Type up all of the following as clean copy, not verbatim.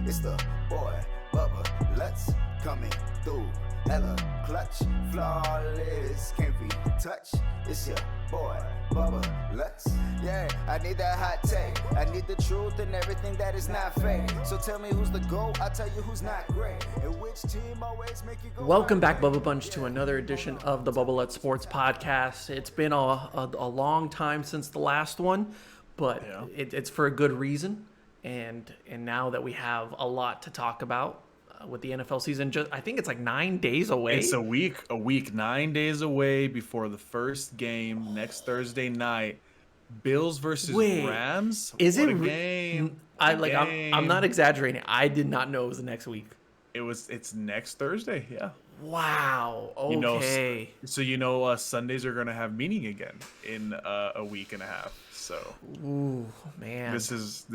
It's the boy, Bubba Lutz, coming through. Hella clutch, flawless, can't be touched. It's your boy, Bubba Lutz. Yeah, I need that hot take. I need the truth and everything that is not fake. So tell me who's the GOAT, I'll tell you who's not great. And which team always make you go. Welcome back, Bubba Bunch, to another edition of the Bubba Lutz Sports Podcast. It's been a long time since the last one, but it's for a good reason. And now that we have a lot to talk about with the NFL season, I think it's like 9 days away. It's a week, 9 days away before the first game next Thursday night. Bills versus Rams. Is what it a game? I'm not exaggerating. I did not know it was the next week. It's next Thursday. Yeah. Wow. Okay. Sundays are gonna have meaning again in a week and a half. So, ooh, man, this is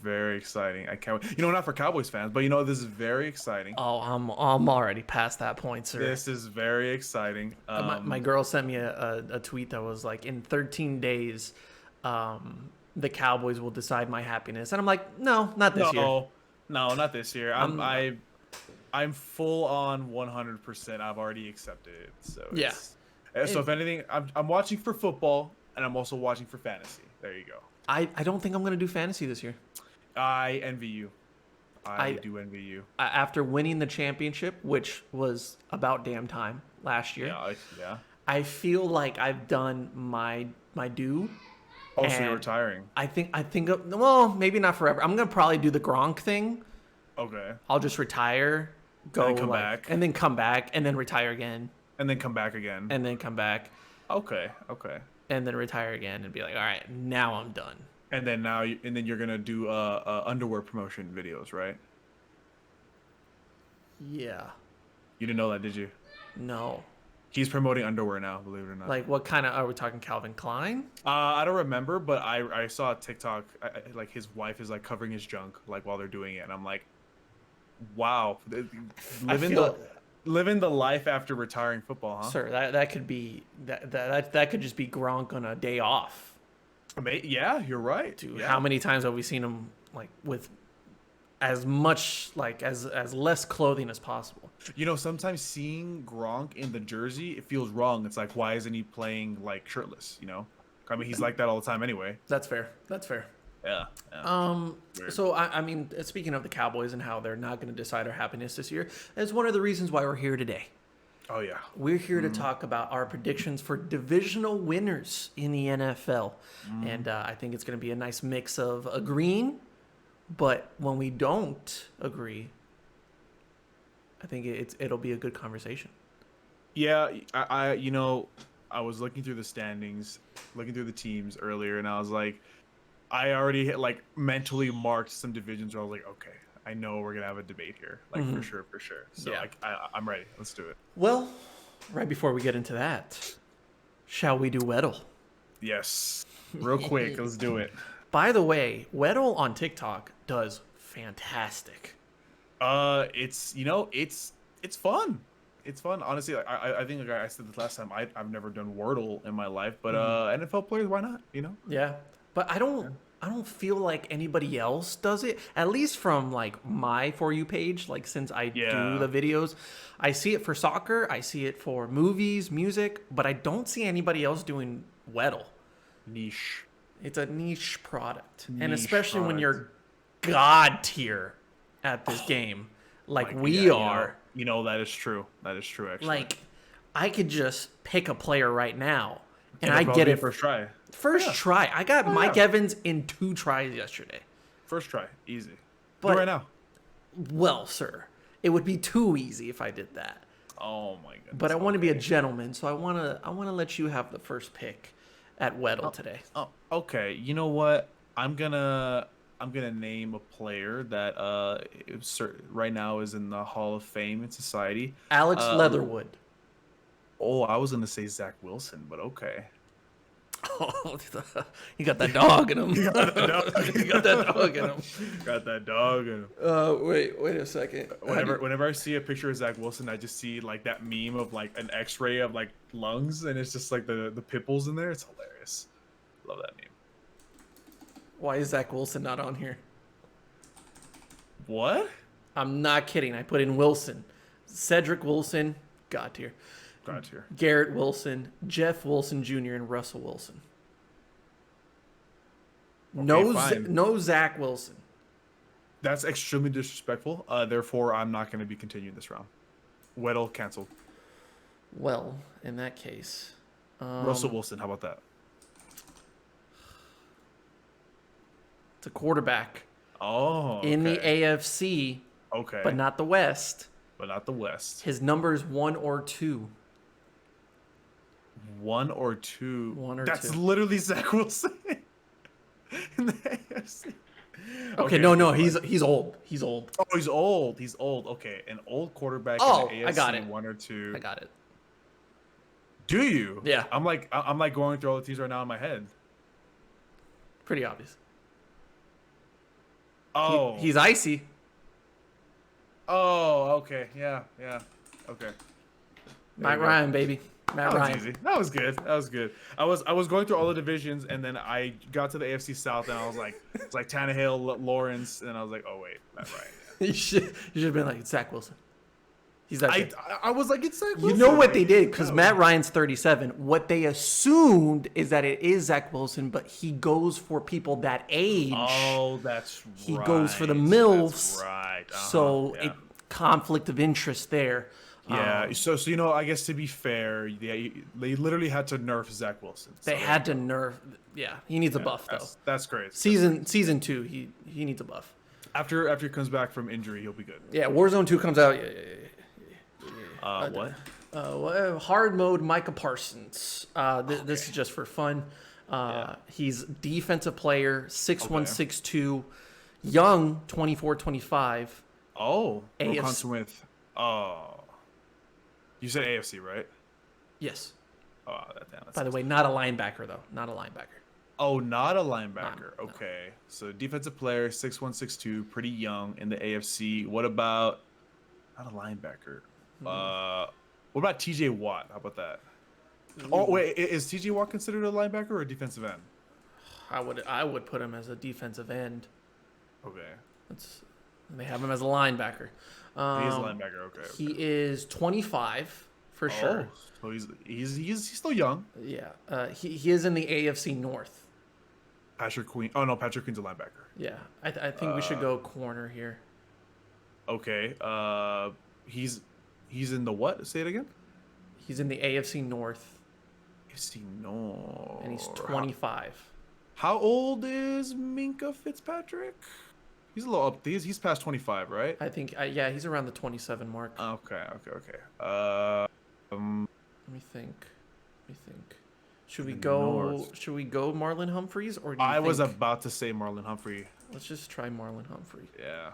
very exciting. I can't wait. Not for Cowboys fans, but this is very exciting. Oh, I'm already past that point, sir. This is very exciting. My girl sent me a tweet that was like, in 13 days, the Cowboys will decide my happiness, and I'm like, no, not this year. No, not this year. I'm full on 100%. I've already accepted it. So yeah. So if anything, I'm watching for football, and I'm also watching for fantasy. There you go. I don't think I'm going to do fantasy this year. I envy you. I do envy you. After winning the championship, which was about damn time last year. Yeah. I feel like I've done my due. Oh, so you're retiring. I think well, maybe not forever. I'm going to probably do the Gronk thing. Okay. I'll just retire, come back, and then come back, and then retire again. And then come back again. And then come back. Okay. And then retire again and be like, all right, now I'm done. And then you're gonna do underwear promotion videos, right? Yeah. You didn't know that, did you? No. He's promoting underwear now, believe it or not. Like, what kind of, are we talking Calvin Klein? I don't remember, but I saw a TikTok, like his wife is like covering his junk like while they're doing it, and I'm like, wow, living the life after retiring football, huh? Sir, that could be that could just be Gronk on a day off. Yeah, you're right. Dude, yeah. How many times have we seen him like with as much as less clothing as possible? Sometimes seeing Gronk in the jersey, it feels wrong. It's like, why isn't he playing like shirtless? I mean, he's like that all the time anyway. That's fair. Yeah. Weird. So I mean, speaking of the Cowboys and how they're not going to decide our happiness this year, that's one of the reasons why we're here today. Oh yeah. We're here to talk about our predictions for divisional winners in the NFL, and I think it's going to be a nice mix of agreeing, but when we don't agree, I think it'll be a good conversation. Yeah, I was looking through the standings, looking through the teams earlier, and I was like, I already mentally marked some divisions where I was like, okay, I know we're gonna have a debate here, for sure. So yeah. I'm ready. Let's do it. Well, right before we get into that, shall we do Weddle? Yes, real quick. Let's do it. By the way, Weddle on TikTok does fantastic. It's fun. It's fun. Honestly, I think I said this last time. I've never done Wordle in my life, but NFL players, why not? Yeah. But I don't feel like anybody else does it, at least from like my For You page. Like, since I do the videos, I see it for soccer, I see it for movies, music, but I don't see anybody else doing Weddle. Niche. It's a niche product. And especially when you're God tier at this game, like we are. That is true. That is true, actually. Like, I could just pick a player right now, and I get it first try. First try. I got Mike Evans in 2 tries yesterday. First try. Easy. But, do it right now. Well, sir, it would be too easy if I did that. Oh my goodness. But I want to be a gentleman, so I want to let you have the first pick at Weddle today. Oh, okay. You know what? I'm gonna name a player that right now is in the Hall of Fame in society. Alex Leatherwood. Oh, I was gonna say Zach Wilson, but okay. Oh, he got that dog in him. He got that dog in him. Got that dog in him. Wait a second. Whenever I see a picture of Zach Wilson, I just see like that meme of like an X-ray of like lungs, and it's just like the pimples in there. It's hilarious. Love that meme. Why is Zach Wilson not on here? What? I'm not kidding. I put in Wilson. Cedric Wilson, God tier. God tier. Garrett Wilson, Jeff Wilson Jr., and Russell Wilson. Okay, No Zach Wilson. That's extremely disrespectful. Therefore, I'm not going to be continuing this round. Weddle canceled. Well, in that case, Russell Wilson. How about that? it's a quarterback Oh, okay. in the AFC, Okay, but not the West. but not the West. His number is 1 or 2. 1 or 2. 1 or That's 2. literally Zach Wilson in the AFC. Okay, no, he's old. He's old. Oh, he's old. He's old. Okay, an old quarterback Oh, in the AFC. I got it. 1 or 2. I got it. Do you? Yeah. I'm like going through all the teams right now in my head. Pretty obvious. Oh. He's icy. Oh, okay. Yeah. Okay. Matt Ryan, baby. Matt That was Ryan. easy. That was good. That was good. I was going through all the divisions, and then I got to the AFC South, and I was like, it's like Tannehill, Lawrence, and I was like, oh wait, Matt Ryan. You should have been like, it's Zach Wilson. He's that good. I was like, it's Zach You Wilson. know what they did? Because Matt Ryan's 37. What they assumed is that it is Zach Wilson, but he goes for people that age. Oh, that's right. He goes for the MILFs. That's right. So yeah. conflict of interest there. Yeah, so you know, I guess to be fair, they literally had to nerf Zach Wilson. They had to nerf. Yeah, he needs a buff though. That's great. Season 2, he needs a buff. After he comes back from injury, he'll be good. Yeah, Warzone 2 comes out. What? Hard mode Micah Parsons. This is just for fun. He's defensive player, 6'1", 6'2", young, 24, 25. Oh, AFC. Carson Wentz. Oh, you said AFC, right? Yes. Oh, that's By the way, not a linebacker though. Not a linebacker. Oh, not a linebacker. No. Okay, so defensive player, 6'1", 6'2", pretty young in the AFC. What about not a linebacker? What about TJ Watt? How about that? Oh wait, is TJ Watt considered a linebacker or a defensive end? I would put him as a defensive end. Okay. They have him as a linebacker. He is a linebacker. Okay. He is 25 for sure. So he's still young. Yeah. He is in the AFC North. Patrick Queen. Oh no, Patrick Queen's a linebacker. Yeah. I think we should go corner here. Okay. He's in the what? Say it again. He's in the AFC North. AFC North. And he's 25. How old is Minka Fitzpatrick? He's a little up. He's past 25, right? I think. Yeah, he's around the 27 mark. Okay. Let me think. Should we go? Should we go Marlon Humphreys or? Do you I was think... about to say Marlon Humphrey. Let's just try Marlon Humphrey. Yeah.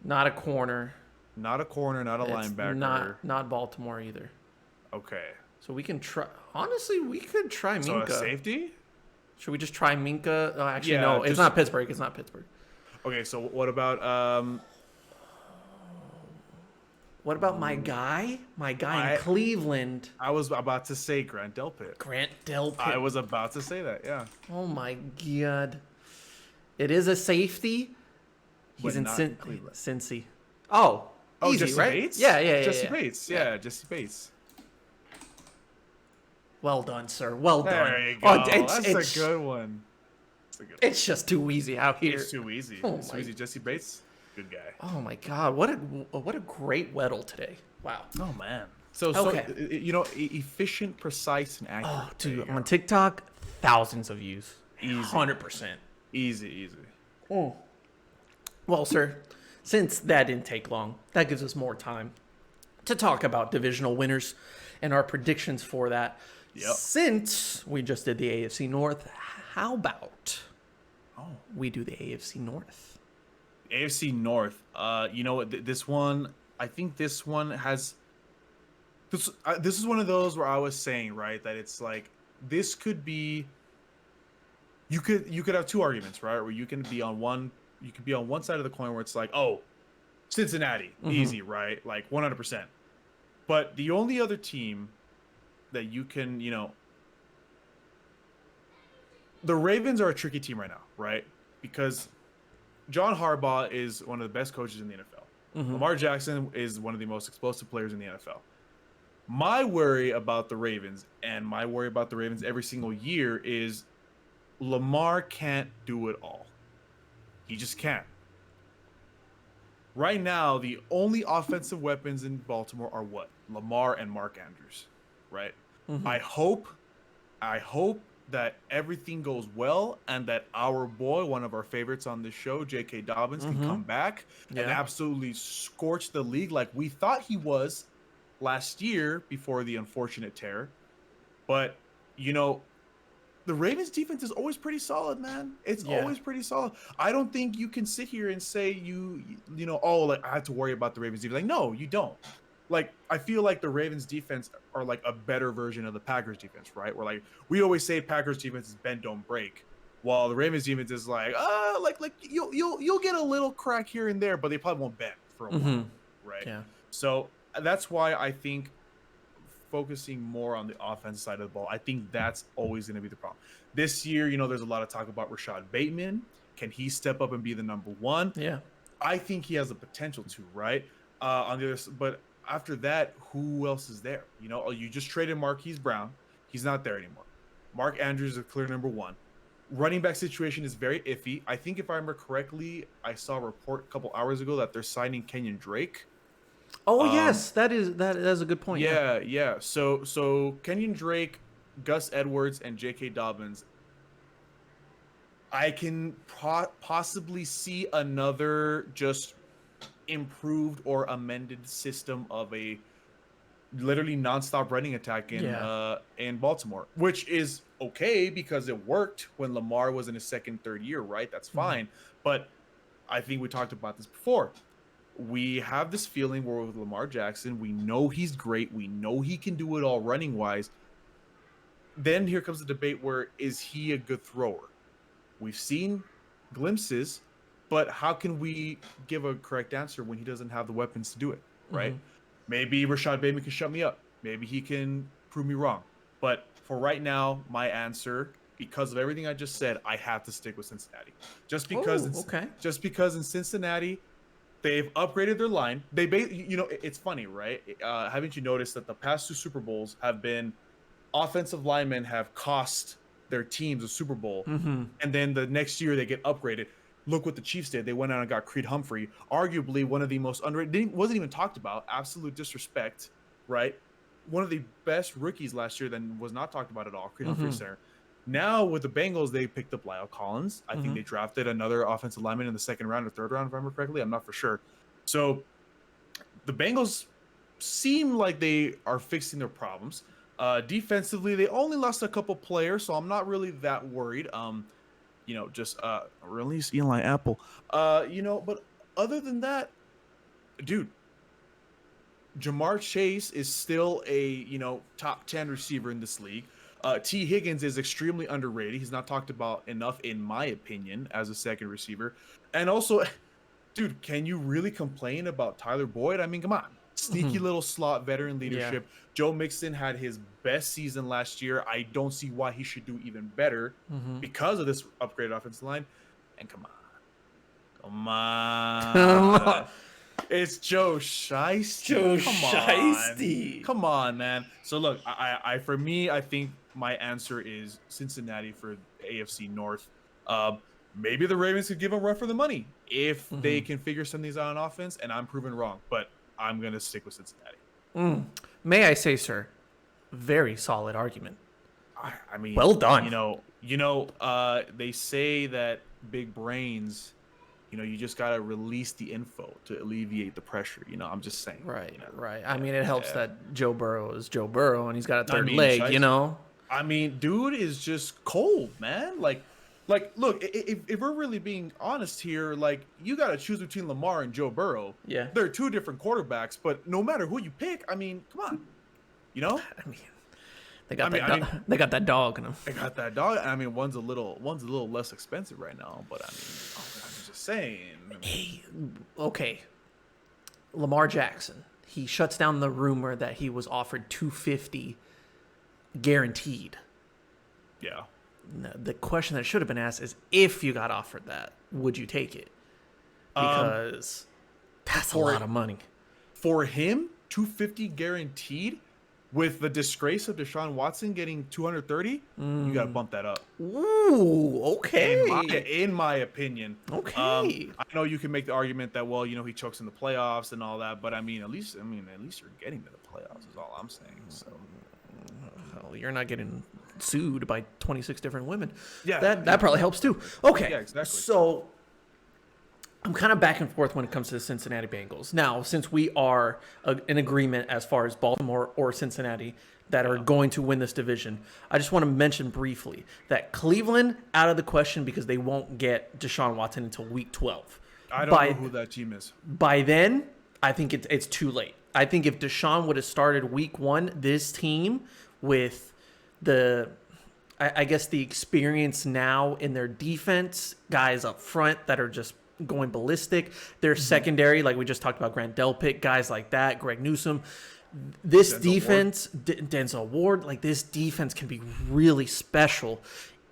Not a corner. Not a corner. Not a linebacker. Not Baltimore either. Okay. So we can try. Honestly, we could try Minka. So a safety? Should we just try Minka? Oh, actually, Yeah, no. It's not Pittsburgh. It's not Pittsburgh. Okay. So what about What about my guy? My guy in Cleveland. I was about to say Grant Delpit. Grant Delpit. I was about to say that. Yeah. Oh my god. It is a safety. He's But in not Cleveland. Cincy. Oh, easy, Jesse right? Bates? Yeah. Jesse Bates. Yeah, Jesse Bates. Well done, sir. Well done. There you go. Oh, That's a good one. It's just too easy out here. It's too easy. Oh It's too easy. Jesse Bates, good guy. Oh my god, what a great Weddle today. Wow. Oh man. So you know, efficient, precise, and accurate. Oh, dude, on TikTok, thousands of views. Easy. 100%. Easy. Oh. Well, sir, since that didn't take long, that gives us more time to talk about divisional winners and our predictions for that. Yep. Since we just did the AFC North, how about we do the AFC North? AFC North. You know what? This one, I think this one has. This is one of those where I was saying, right, that it's like this could be. You could have two arguments, right? Where you can be on one side of the coin where it's like, oh, Cincinnati, easy, right? Like 100%. But the only other team that you can, you know, the Ravens are a tricky team right now, right? Because John Harbaugh is one of the best coaches in the NFL. Lamar Jackson is one of the most explosive players in the NFL. My worry about the Ravens, and my worry about the Ravens every single year, is Lamar can't do it all. He just can't. Right now, the only offensive weapons in Baltimore are what? Lamar and Mark Andrews, right? I hope that everything goes well and that our boy, one of our favorites on this show, J.K. Dobbins, can come back and absolutely scorch the league like we thought he was last year before the unfortunate tear. But, you know, the Ravens defense is always pretty solid, man. It's always pretty solid. I don't think you can sit here and say you know, oh, like, I have to worry about the Ravens defense. Like, no, you don't. Like, I feel like the Ravens defense are like a better version of the Packers defense, right? Where like we always say Packers defense is bend don't break, while the Ravens defense is like you'll get a little crack here and there, but they probably won't bend for a while, right? Yeah. So that's why I think focusing more on the offensive side of the ball, I think that's always going to be the problem. This year, you know, there's a lot of talk about Rashad Bateman. Can he step up and be the number one? Yeah. I think he has the potential to, right? On the other, but after that, who else is there? You know, you just traded Marquise Brown. He's not there anymore. Mark Andrews is a clear number one. Running back situation is very iffy. I think if I remember correctly, I saw a report a couple hours ago that they're signing Kenyon Drake. Oh, yes, that is a good point. Yeah. So Kenyon Drake, Gus Edwards, and J.K. Dobbins. I can possibly see another just improved or amended system of a literally nonstop running attack in Baltimore, which is okay because it worked when Lamar was in his second, third year, right? That's fine. But I think we talked about this before. We have this feeling where with Lamar Jackson, we know he's great. We know he can do it all running wise. Then here comes the debate where is he a good thrower? We've seen glimpses, but how can we give a correct answer when he doesn't have the weapons to do it, right? Maybe Rashad Bateman can shut me up. Maybe he can prove me wrong. But for right now, my answer, because of everything I just said, I have to stick with Cincinnati. Just because in Cincinnati, they've upgraded their line. You know, it's funny, right? Haven't you noticed that the past two Super Bowls have been offensive linemen have cost their teams a Super Bowl, and then the next year they get upgraded. Look what the Chiefs did. They went out and got Creed Humphrey, arguably one of the most underrated. Wasn't even talked about. Absolute disrespect, right? One of the best rookies last year, then was not talked about at all. Creed Humphrey center. Now with the Bengals, they picked up Lyle Collins. I think they drafted another offensive lineman in the second round or third round, if I remember correctly. I'm not for sure. So the Bengals seem like they are fixing their problems. Defensively, they only lost a couple players, so I'm not really that worried. You know, just release Eli Apple. You know, but other than that, dude, Jamar Chase is still a, you know, top 10 receiver in this league. T. Higgins is extremely underrated. He's not talked about enough, in my opinion, as a second receiver. And also, dude, can you really complain about Tyler Boyd? I mean, come on. Sneaky little slot veteran leadership. Yeah. Joe Mixon had his best season last year. I don't see why he should do even better because of this upgraded offensive line. And come on. It's Joe Shiesty. Come on, man. So look, I for me, I think my answer is Cincinnati for AFC North. Maybe the Ravens could give a run for the money if they can figure some of these out on offense, and I'm proven wrong. But I'm going to stick with Cincinnati. May I say, sir, very solid argument. I mean, well done. You know, they say that big brains, you know, you just got to release the info to alleviate the pressure. You know, I'm just saying. Right, you know? Right. I mean, it helps that Joe Burrow is Joe Burrow and he's got a third leg, you know? I mean, dude is just cold, man. Like, look, if we're really being honest here, like, you got to choose between Lamar and Joe Burrow. Yeah. They're two different quarterbacks, but no matter who you pick, I mean, come on. You know? I mean, they got that dog in them. They got that dog. I mean, one's a little less expensive right now, but I mean, I'm just saying. Hey, okay. Lamar Jackson, he shuts down the rumor that he was offered $250 guaranteed. Yeah. The question that should have been asked is, if you got offered that, would you take it? because that's a lot of money. For him, 250 guaranteed with the disgrace of Deshaun Watson getting 230, you got to bump that up. Ooh, okay. In my opinion. Okay. I know you can make the argument that, well, he chokes in the playoffs and all that, but at least you're getting to the playoffs is all I'm saying. So well, you're not getting sued by 26 different women. Yeah. That probably helps too. Okay. Yeah, exactly. So I'm kind of back and forth when it comes to the Cincinnati Bengals. Now, since we are in agreement as far as Baltimore or Cincinnati that are going to win this division, I just want to mention briefly that Cleveland out of the question because they won't get Deshaun Watson until week 12. I don't know who that team is. By then, I think it's too late. I think if Deshaun would have started week 1, this team with the experience now in their defense, guys up front that are just going ballistic. Their secondary, like we just talked about, Grant Delpit, guys like that, Greg Newsome. This defense, Denzel Ward, like this defense can be really special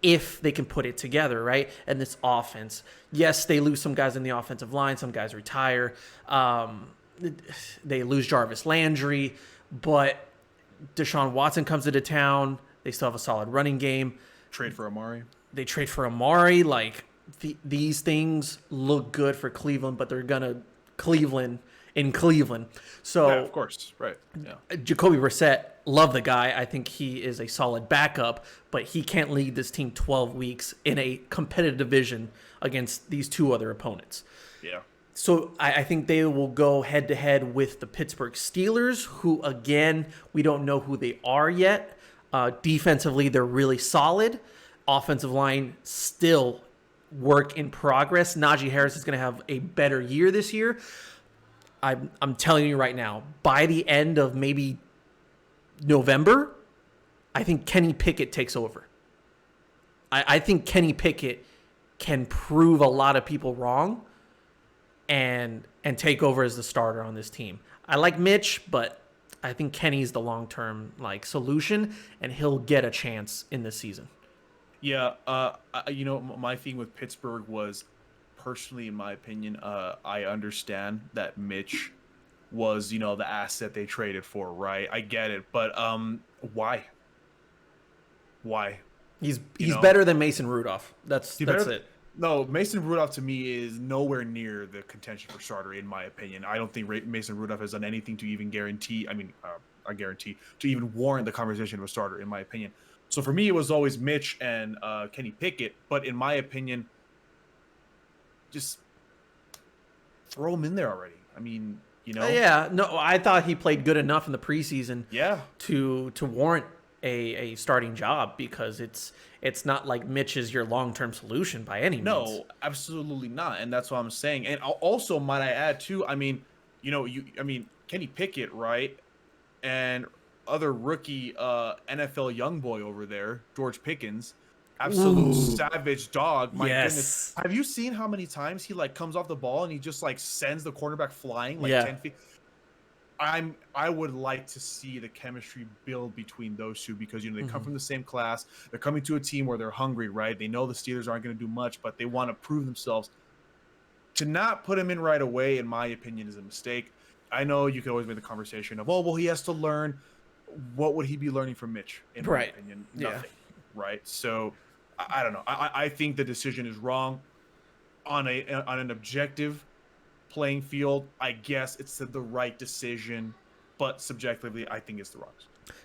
if they can put it together, right? And this offense, yes, they lose some guys in the offensive line, some guys retire. They lose Jarvis Landry, but Deshaun Watson comes into town. They still have a solid running game. Trade for Amari. They trade for Amari, like. These things look good for Cleveland, but they're gonna Cleveland in Cleveland. So yeah, of course, right? Yeah. Jacoby Brissett, love the guy. I think he is a solid backup, but he can't lead this team 12 weeks in a competitive division against these two other opponents. Yeah. So I think they will go head to head with the Pittsburgh Steelers, who again we don't know who they are yet. Defensively, they're really solid. Offensive line still work in progress. Najee Harris is going to have a better year this year. I'm telling you right now, by the end of maybe November, I think Kenny Pickett takes over. I think Kenny Pickett can prove a lot of people wrong and take over as the starter on this team. I like Mitch, but I think Kenny's the long-term solution, and he'll get a chance in this season. Yeah, my thing with Pittsburgh was, personally, in my opinion, I understand that Mitch was, the asset they traded for, right? I get it, but why? Why? He's better than Mason Rudolph. That's it. No, Mason Rudolph to me is nowhere near the contention for starter, in my opinion. I don't think Mason Rudolph has done anything to even guarantee. To even warrant the conversation of a starter, in my opinion. So for me, it was always Mitch and Kenny Pickett. But in my opinion, just throw him in there already. Yeah, no, I thought he played good enough in the preseason. Yeah. To warrant a starting job, because it's not like Mitch is your long-term solution by any means. No, absolutely not. And that's what I'm saying. And also, might I add too, Kenny Pickett, right? And other rookie NFL young boy over there, George Pickens, absolute savage dog. My goodness. Have you seen how many times he comes off the ball and he just sends the quarterback flying 10 feet? I would like to see the chemistry build between those two, because they come from the same class. They're coming to a team where they're hungry, right? They know the Steelers aren't going to do much, but they want to prove themselves. To not put him in right away, in my opinion, is a mistake. I know you can always make the conversation of, he has to learn. What would he be learning from Mitch? In my opinion, nothing. Yeah. Right. So I don't know. I think the decision is wrong on an objective playing field. I guess it's the right decision, but subjectively, I think it's the wrong.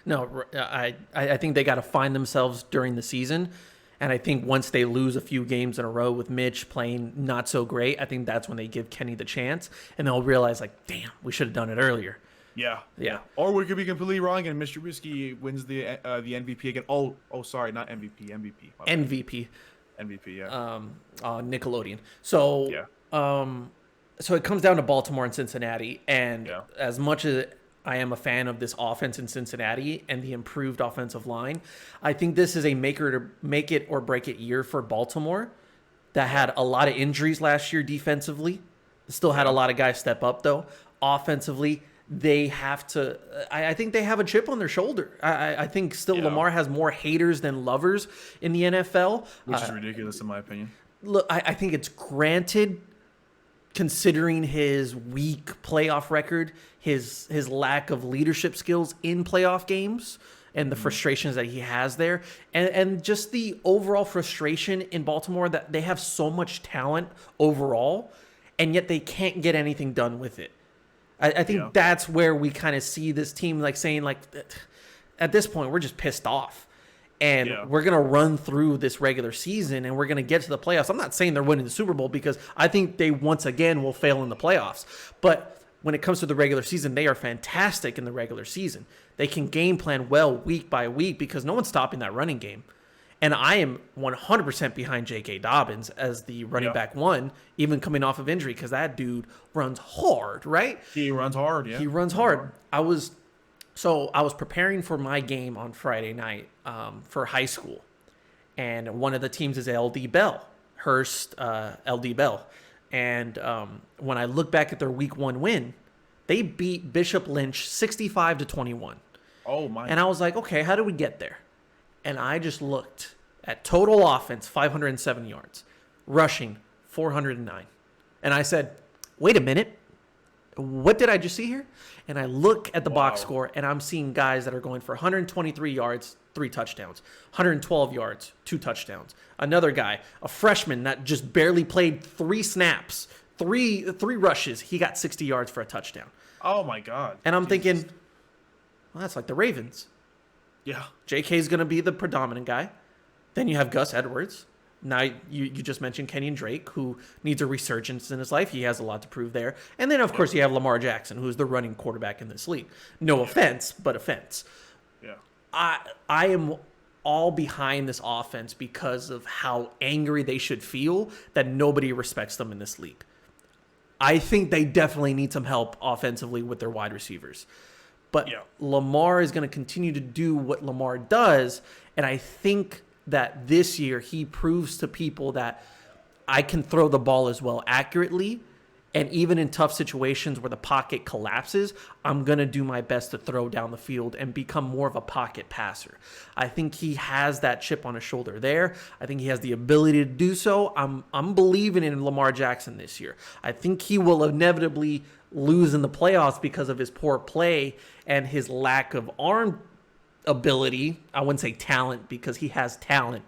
No, I think they got to find themselves during the season. And I think once they lose a few games in a row with Mitch playing not so great, I think that's when they give Kenny the chance, and they'll realize damn, we should have done it earlier. Yeah. Or we could be completely wrong, and Mr. Trubisky wins the MVP again. Oh, sorry, not MVP. MVP. Yeah. Nickelodeon. So so it comes down to Baltimore and Cincinnati, and as much as I am a fan of this offense in Cincinnati and the improved offensive line, I think this is a make it or break it year for Baltimore, that had a lot of injuries last year defensively. Still had a lot of guys step up though. Offensively, they have to. I think they have a chip on their shoulder. I think still Lamar has more haters than lovers in the NFL, which is ridiculous in my opinion. Look, I think it's granted. considering his weak playoff record, his lack of leadership skills in playoff games, and the frustrations that he has there, and just the overall frustration in Baltimore that they have so much talent overall, and yet they can't get anything done with it. I think that's where we kind of see this team like saying, like, at this point, we're just pissed off. And we're going to run through this regular season and we're going to get to the playoffs. I'm not saying they're winning the Super Bowl because I think they once again will fail in the playoffs. But when it comes to the regular season, they are fantastic in the regular season. They can game plan well week by week because no one's stopping that running game. And I am 100% behind J.K. Dobbins as the running back one, even coming off of injury, because that dude runs hard, right? He runs hard, He runs hard. I was preparing for my game on Friday night for high school, and one of the teams is LD Bell, Hurst LD Bell. And when I look back at their week 1 win, they beat Bishop Lynch 65-21. Oh my! And I was like, okay, how did we get there? And I just looked at total offense, 507 yards, rushing 409, and I said, wait a minute. What did I just see here? And I look at the box score, and I'm seeing guys that are going for 123 yards, 3 touchdowns, 112 yards, 2 touchdowns. Another guy, a freshman that just barely played 3 snaps, three rushes. He got 60 yards for a touchdown. Oh, my God. And I'm thinking, well, that's like the Ravens. Yeah. J.K. is going to be the predominant guy. Then you have Gus Edwards. Now, you just mentioned Kenyon Drake, who needs a resurgence in his life. He has a lot to prove there. And then, of course, you have Lamar Jackson, who's the running quarterback in this league. No offense, but offense. Yeah. I am all behind this offense because of how angry they should feel that nobody respects them in this league. I think they definitely need some help offensively with their wide receivers. But Lamar is going to continue to do what Lamar does, and I think that this year he proves to people that I can throw the ball as well accurately, and even in tough situations where the pocket collapses, I'm going to do my best to throw down the field and become more of a pocket passer. I think he has that chip on his shoulder there. I think he has the ability to do so. I'm believing in Lamar Jackson this year. I think he will inevitably lose in the playoffs because of his poor play and his lack of arm ability. I wouldn't say talent because he has talent,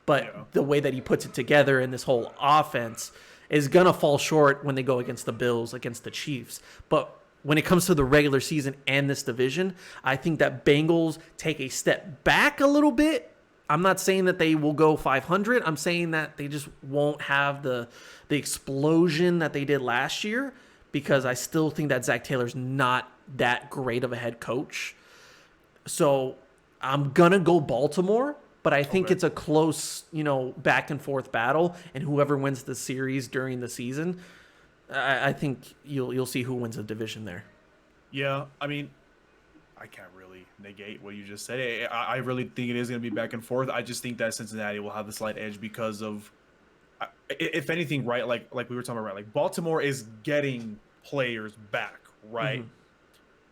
but the way that he puts it together in this whole offense is going to fall short when they go against the Bills, against the Chiefs. But when it comes to the regular season and this division, I think that Bengals take a step back a little bit. I'm not saying that they will go 500. I'm saying that they just won't have the explosion that they did last year, because I still think that Zach Taylor's not that great of a head coach. So I'm going to go Baltimore, but I think it's a close, back and forth battle, and whoever wins the series during the season, I think you'll see who wins the division there. Yeah, I mean, I can't really negate what you just said. I really think it is going to be back and forth. I just think that Cincinnati will have the slight edge because of, if anything, right, like we were talking about, right, like Baltimore is getting players back, right,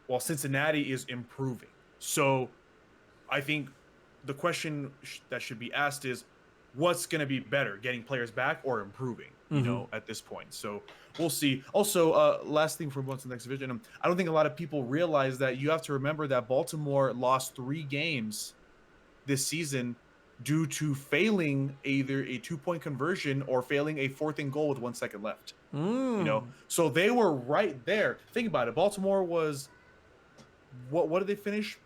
while Cincinnati is improving. So I think the question that should be asked is, what's going to be better, getting players back or improving, at this point? So we'll see. Also, last thing from once the next division, I don't think a lot of people realize that you have to remember that Baltimore lost 3 games this season due to failing either a 2-point conversion or failing a 4th and goal with 1 second left. So they were right there. Think about it. Baltimore was, what did they finish?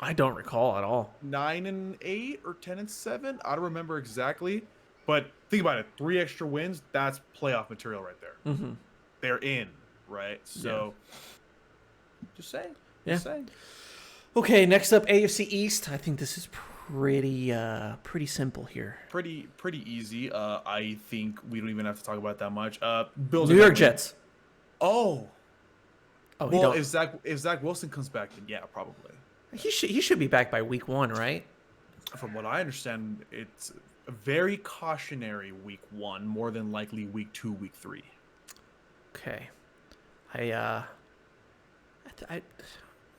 I don't recall at all. 9-8 or 10-7. I don't remember exactly, but think about it. 3 extra wins. That's playoff material right there. They're in, right? So, just saying. Just saying. Okay, next up, AFC East. I think this is pretty simple here. Pretty easy. I think we don't even have to talk about that much. Bills. New York Jets. Oh, well, if Zach Wilson comes back, then yeah, probably. He should be back by week 1, right? From what I understand, it's a very cautionary week 1, more than likely week 2, week 3. Okay, I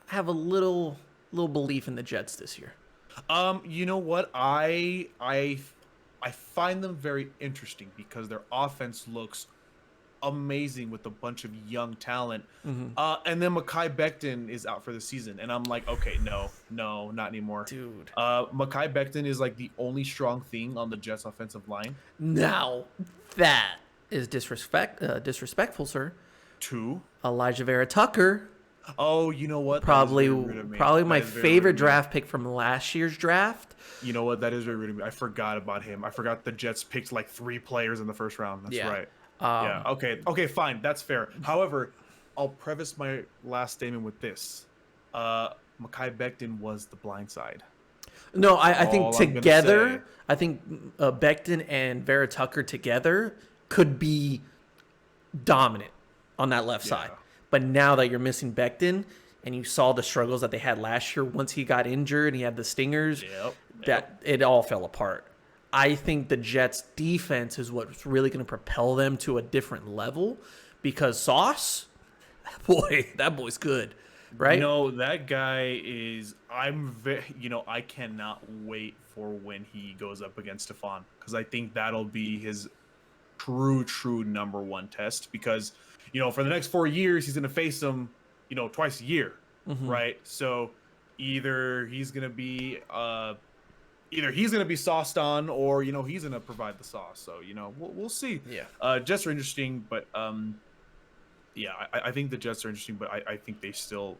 have a little belief in the Jets this year. You know what? I I find them very interesting because their offense looks amazing with a bunch of young talent. And then Mekhi Becton is out for the season. And I'm like, okay, no, not anymore. Dude. Mekhi Becton is like the only strong thing on the Jets offensive line. Now, that is disrespectful, sir. To Elijah Vera Tucker. Oh, you know what? Probably my favorite draft pick from last year's draft. You know what? That is very rude of me. I forgot about him. I forgot the Jets picked like 3 players in the first round. That's right. Yeah. Okay. Fine. That's fair. However, I'll preface my last statement with this: Mekhi Becton was the blind side. No, I think together, I think Becton and Vera Tucker together could be dominant on that left side. But now that you're missing Becton, and you saw the struggles that they had last year once he got injured and he had the stingers, that it all fell apart. I think the Jets' defense is what's really going to propel them to a different level, because Sauce, that boy's good, right? That guy is. I cannot wait for when he goes up against Stephon, because I think that'll be his true number 1 test. Because for the next 4 years he's going to face him, twice a year, right? So either he's going to be sauced on, or he's going to provide the sauce. So we'll see. Jets are interesting, but I think the Jets are interesting, but I think they still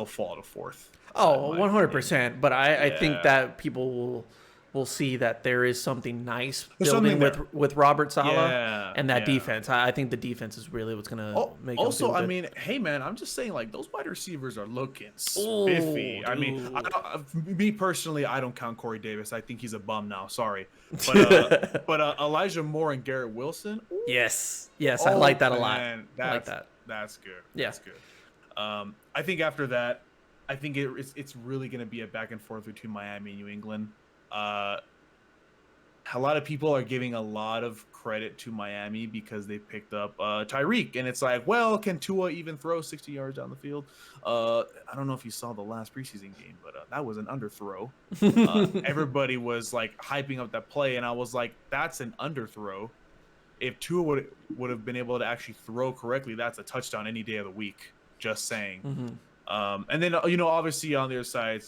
fall to 4th. Oh, 100%. But I think that people will see that there is something nice building with Robert Saleh and that defense. I think the defense is really what's going to make also, I mean, hey, man, I'm just saying, like, those wide receivers are looking spiffy. I mean, me personally, I don't count Corey Davis. I think he's a bum now. Sorry. But Elijah Moore and Garrett Wilson. Ooh. Yes, I like that a lot. I like that. That's good. That's good. I think after that, I think it's really going to be a back and forth between Miami and New England. A lot of people are giving a lot of credit to Miami because they picked up Tyreek, and it's like, well, can Tua even throw 60 yards down the field? I don't know if you saw the last preseason game, but that was an underthrow. Everybody was like hyping up that play, and I was like, that's an underthrow. If Tua would have been able to actually throw correctly, that's a touchdown any day of the week. Just saying. And then obviously on the other side,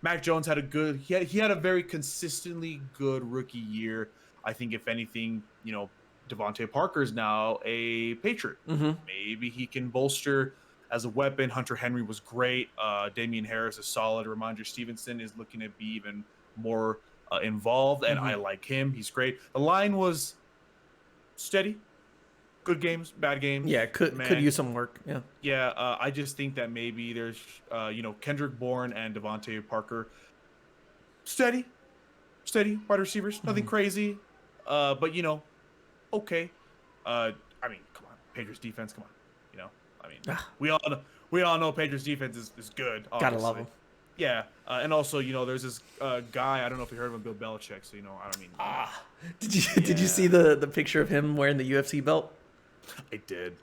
Mac Jones had he had a very consistently good rookie year. I think if anything, Devontae Parker's now a Patriot. Maybe he can bolster as a weapon. Hunter Henry was great. Damian Harris is solid. Ramondre Stevenson is looking to be even more involved, and I like him. He's great. The line was steady. Good games, bad games. Yeah, could use some work. Yeah. I just think that maybe there's, Kendrick Bourne and Devontae Parker, steady wide receivers, nothing crazy, but okay. I mean, come on, Patriots defense, come on. We all know Patriots defense is good. Obviously. Gotta love them. Yeah, and also there's this guy, I don't know if you heard of him, Bill Belichick. So Did you see the picture of him wearing the UFC belt? I did.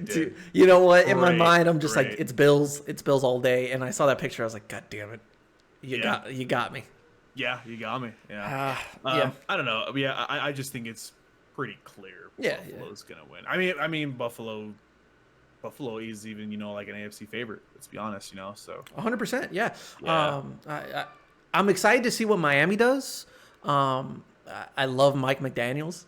Dude, you know what? In my mind, I'm just like, it's Bills all day. And I saw that picture, I was like, God damn it, you got me. Yeah, you got me. Yeah. I don't know. Yeah, I just think it's pretty clear. Buffalo's gonna win. I mean, Buffalo is even like an AFC favorite. Let's be honest. So 100%. Yeah. I'm excited to see what Miami does. I love Mike McDaniels.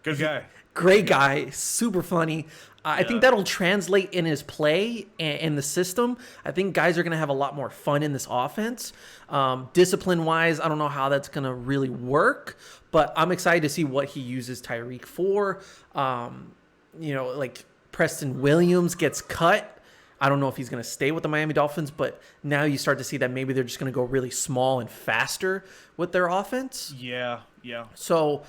Good guy. Great guy, super funny. I think that'll translate in his play and in the system. I think guys are going to have a lot more fun in this offense. Discipline-wise, I don't know how that's going to really work, but I'm excited to see what he uses Tyreek for. Like Preston Williams gets cut. I don't know if he's going to stay with the Miami Dolphins, but now you start to see that maybe they're just going to go really small and faster with their offense. Yeah. So,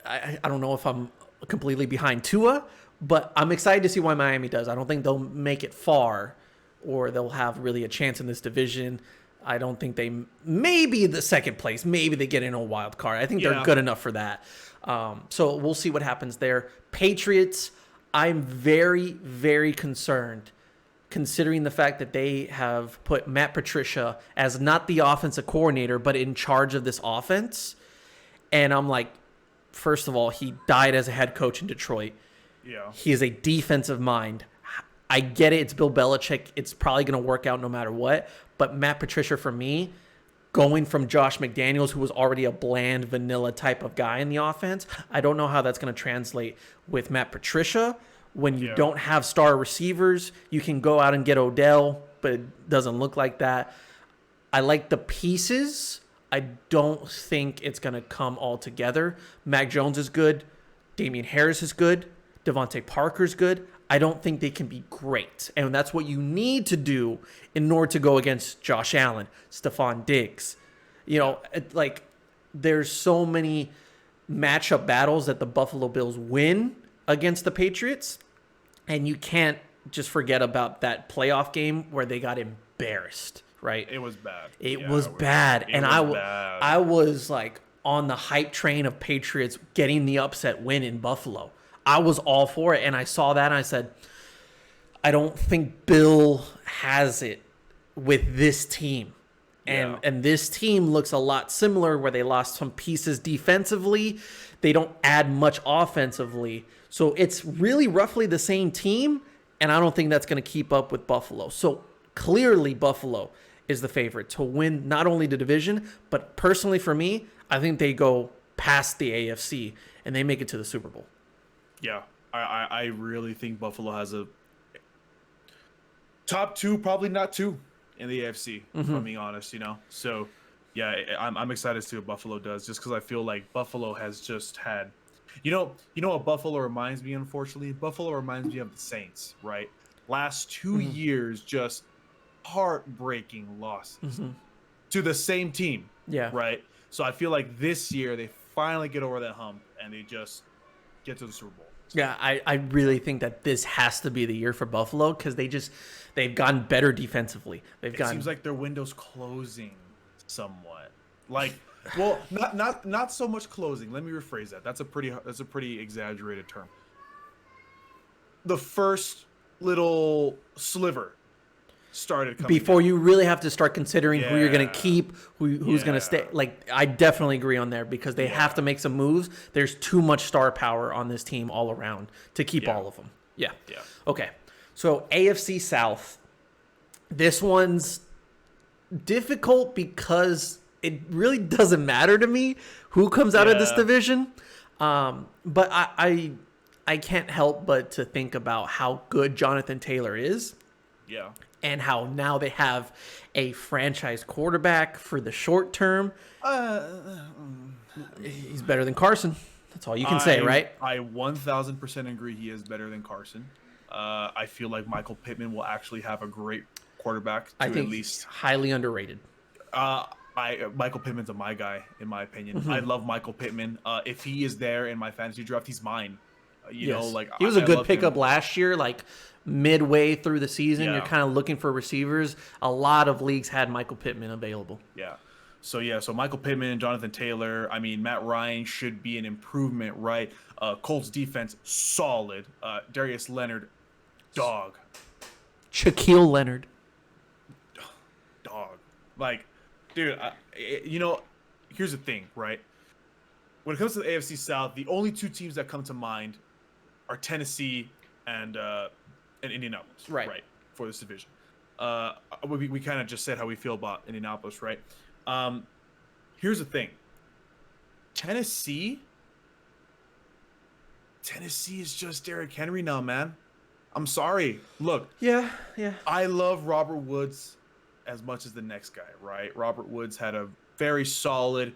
I don't know if I'm completely behind Tua, but I'm excited to see what Miami does. I don't think they'll make it far, or they'll have really a chance in this division. I don't think maybe the second place, maybe they get in a wild card. I think they're good enough for that. So we'll see what happens there. Patriots, I'm very, very concerned, considering the fact that they have put Matt Patricia as not the offensive coordinator, but in charge of this offense. And I'm like, first of all, he died as a head coach in Detroit. Yeah. He is a defensive mind. I get it. It's Bill Belichick. It's probably going to work out no matter what. But Matt Patricia, for me, going from Josh McDaniels, who was already a bland, vanilla type of guy in the offense, I don't know how that's going to translate with Matt Patricia. When you don't have star receivers, you can go out and get Odell, but it doesn't look like that. I like the pieces. I don't think it's going to come all together. Mac Jones is good. Damian Harris is good. Devontae Parker's good. I don't think they can be great. And that's what you need to do in order to go against Josh Allen, Stephon Diggs. There's so many matchup battles that the Buffalo Bills win against the Patriots. And you can't just forget about that playoff game where they got embarrassed, right? It was bad. It was bad. I was like on the hype train of Patriots getting the upset win in Buffalo. I was all for it, and I saw that, and I said, I don't think Bill has it with this team. And this team looks a lot similar, where they lost some pieces defensively. They don't add much offensively. So it's really roughly the same team, and I don't think that's going to keep up with Buffalo. So clearly Buffalo is the favorite to win not only the division, but personally for me, I think they go past the AFC, and they make it to the Super Bowl. Yeah, I really think Buffalo has a top two, probably not two, in the AFC, if I'm being honest, So, yeah, I'm excited to see what Buffalo does, just because I feel like Buffalo has just had... You know what Buffalo reminds me, unfortunately? Buffalo reminds me of the Saints, right? Last 2 years, just heartbreaking losses to the same team, right? So I feel like this year they finally get over that hump, and they just get to the Super Bowl. Yeah, I really think that this has to be the year for Buffalo, because they've gotten better defensively. It seems like their window's closing somewhat. Well, not so much closing. Let me rephrase that. That's a pretty exaggerated term. The first little sliver started coming before down. You really have to start considering who you're going to keep, who's going to stay. I definitely agree on there, because they have to make some moves. There's too much star power on this team all around to keep all of them. Yeah. Okay. So AFC South, this one's difficult because it really doesn't matter to me who comes out of this division. But I can't help but to think about how good Jonathan Taylor is. Yeah. And how now they have a franchise quarterback for the short term. He's better than Carson. That's all you can say, right? I 1,000% agree he is better than Carson. I feel like Michael Pittman will actually have a great quarterback. I think at least highly underrated. Michael Pittman's my guy, in my opinion. I love Michael Pittman. If he is there in my fantasy draft, he's mine. He was a good pickup last year, midway through the season. You're kind of looking for receivers. A lot of leagues had Michael Pittman available. Yeah. So Michael Pittman, Jonathan Taylor. I mean, Matt Ryan should be an improvement, right? Colts defense, solid. Darius Leonard, dog. Shaquille Leonard. Dog. Dude, here's the thing, right? When it comes to the AFC South, the only two teams that come to mind are Tennessee and Indianapolis, right? For this division. We kind of just said how we feel about Indianapolis, right? Here's the thing. Tennessee is just Derrick Henry now, man. I'm sorry. Look. Yeah. I love Robert Woods as much as the next guy, right? Robert Woods had a very solid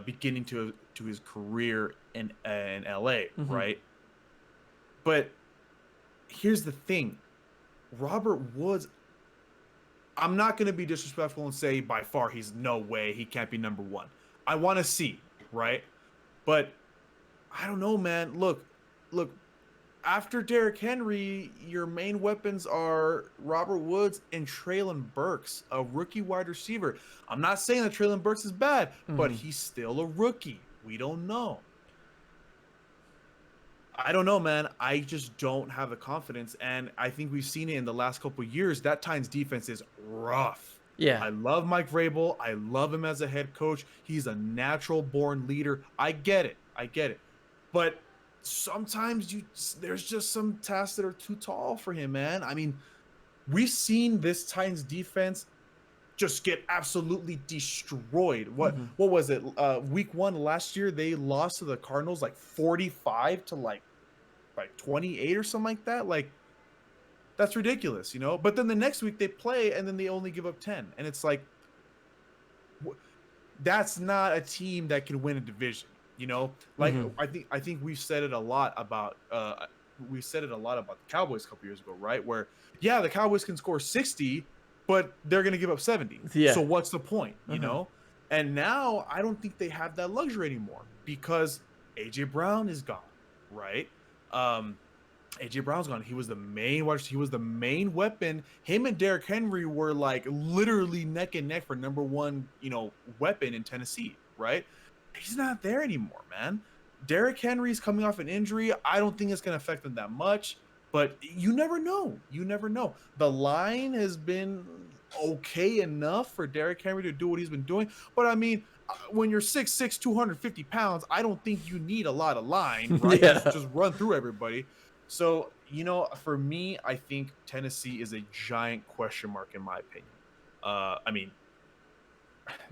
beginning to his career in LA, right? But here's the thing. Robert Woods, I'm not going to be disrespectful and say by far he's no way he can't be number one. I want to see, right? But I don't know, man. Look, after Derrick Henry, your main weapons are Robert Woods and Treylon Burks, a rookie wide receiver. I'm not saying that Treylon Burks is bad, but he's still a rookie. We don't know. I don't know, man. I just don't have the confidence, and I think we've seen it in the last couple of years. That Titans defense is rough. Yeah. I love Mike Vrabel. I love him as a head coach. He's a natural-born leader. I get it. But sometimes there's just some tasks that are too tall for him, man. I mean, we've seen this Titans defense just get absolutely destroyed. What was it? Week 1 last year, they lost to the Cardinals like 45 to like 28 or something like that. Like, that's ridiculous, you know? But then the next week they play and then they only give up 10. And it's like, that's not a team that can win a division, you know? Like, I think we've said it a lot about the Cowboys a couple years ago, right? Where, yeah, the Cowboys can score 60, but they're going to give up 70. Yeah. So what's the point, you know? And now I don't think they have that luxury anymore because A.J. Brown is gone, right? A.J. Brown's gone. He was the main weapon. Him and Derrick Henry were like literally neck and neck for number one, you know, weapon in Tennessee, right? He's not there anymore, man. Derrick Henry's coming off an injury. I don't think it's going to affect him that much, but you never know. The line has been okay enough for Derrick Henry to do what he's been doing, but I mean, when you're 6'6", 250 pounds, I don't think you need a lot of line, right? Yeah. Just run through everybody. So, you know, for me, I think Tennessee is a giant question mark in my opinion. I mean,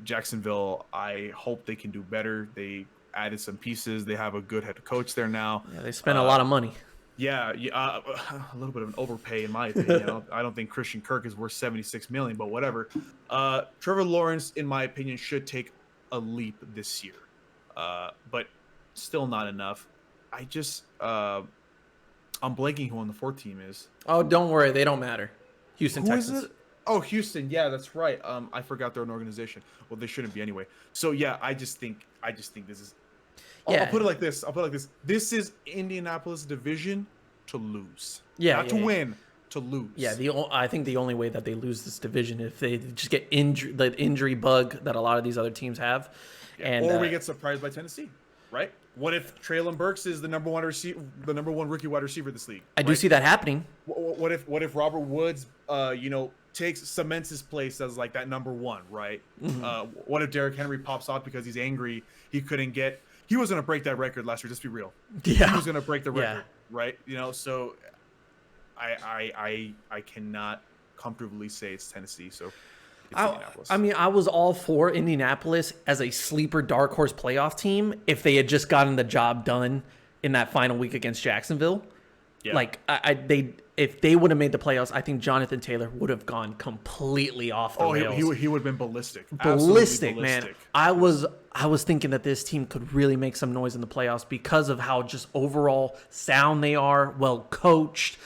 Jacksonville, I hope they can do better. They added some pieces. They have a good head coach there now. Yeah, they spent a lot of money. Yeah, a little bit of an overpay in my opinion. You know? I don't think Christian Kirk is worth $76 million, but whatever. Trevor Lawrence, in my opinion, should take a leap this year, but still not enough. I'm blanking who on the 4th team is. Oh, don't worry, they don't matter. Houston Texans. Is it? Oh, Houston. Yeah, that's right. I forgot they're an organization. Well, they shouldn't be anyway. So yeah, I just think this is. I'll put it like this. This is Indianapolis' division to lose. Yeah, not to win, to lose. Yeah, I think the only way that they lose this division is if they just get the injury bug that a lot of these other teams have, or we get surprised by Tennessee, right? What if Treylon Burks is the number one rookie wide receiver this league? I do see that happening. What if Robert Woods, cements his place as like that number one, right? What if Derrick Henry pops off because he's angry? He was going to break that record last year. Just be real. Yeah, he was going to break the record, right? You know, so I cannot comfortably say it's Tennessee. So. I mean, I was all for Indianapolis as a sleeper dark horse playoff team if they had just gotten the job done in that final week against Jacksonville. Yeah. Like if they would have made the playoffs, I think Jonathan Taylor would have gone completely off the rails. He would have been ballistic. Ballistic, man. I was thinking that this team could really make some noise in the playoffs because of how just overall sound they are, well coached,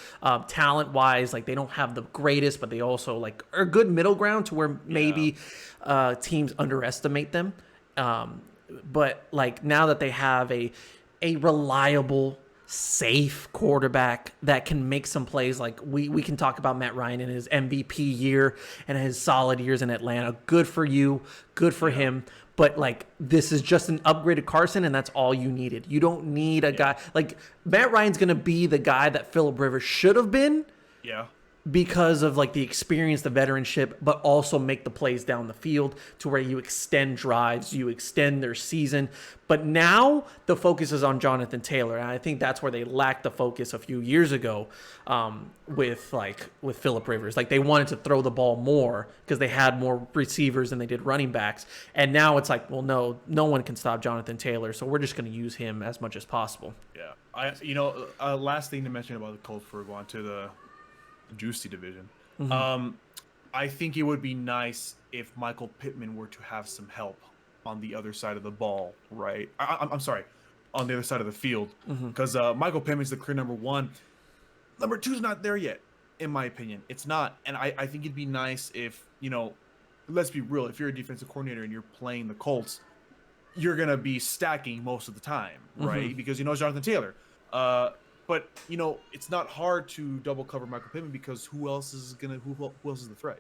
talent-wise. Like, they don't have the greatest, but they also like are good middle ground to where maybe teams underestimate them. But like now that they have a reliable, safe quarterback that can make some plays, like we can talk about Matt Ryan in his MVP year and his solid years in Atlanta. Good for you, good for him. But like, this is just an upgraded Carson, and that's all you needed. You don't need a guy like Matt Ryan's gonna be the guy that Phillip Rivers should have been. Yeah. Because of like the experience, the veteranship, but also make the plays down the field to where you extend drives, you extend their season. But now the focus is on Jonathan Taylor, and I think that's where they lacked the focus a few years ago with Phillip Rivers. Like, they wanted to throw the ball more because they had more receivers than they did running backs, and now it's like, well, no one can stop Jonathan Taylor, so we're just going to use him as much as possible. Yeah, last thing to mention about the Colts before we go on to the juicy division. I think it would be nice if Michael Pittman were to have some help on the other side of the ball, right? I'm sorry, on the other side of the field, because Michael Pittman's the clear number one. Number two's not there yet, in my opinion. It's not, and I think it'd be nice if, let's be real, if you're a defensive coordinator and you're playing the Colts, you're gonna be stacking most of the time, right? Because it's Jonathan Taylor. But it's not hard to double cover Michael Pittman because who else is the threat?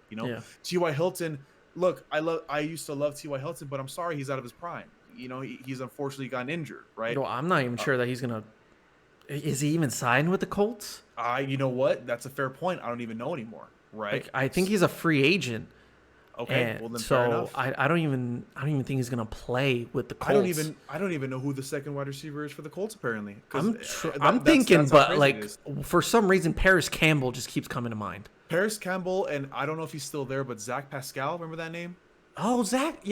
T.Y. Hilton. Look, I used to love T.Y. Hilton, but I'm sorry, he's out of his prime. He's unfortunately gotten injured, right? I'm not even sure that he's gonna. Is he even signed with the Colts? You know what? That's a fair point. I don't even know anymore, right? I think he's a free agent. Okay, And well then so fair enough. I don't even think he's gonna play with the Colts. I don't even know who the second wide receiver is for the Colts apparently. I'm thinking, that's how but crazy it like is. for some reason, Paris Campbell just keeps coming to mind. Paris Campbell, and I don't know if he's still there, but Zach Pascal, remember that name? Oh, Zach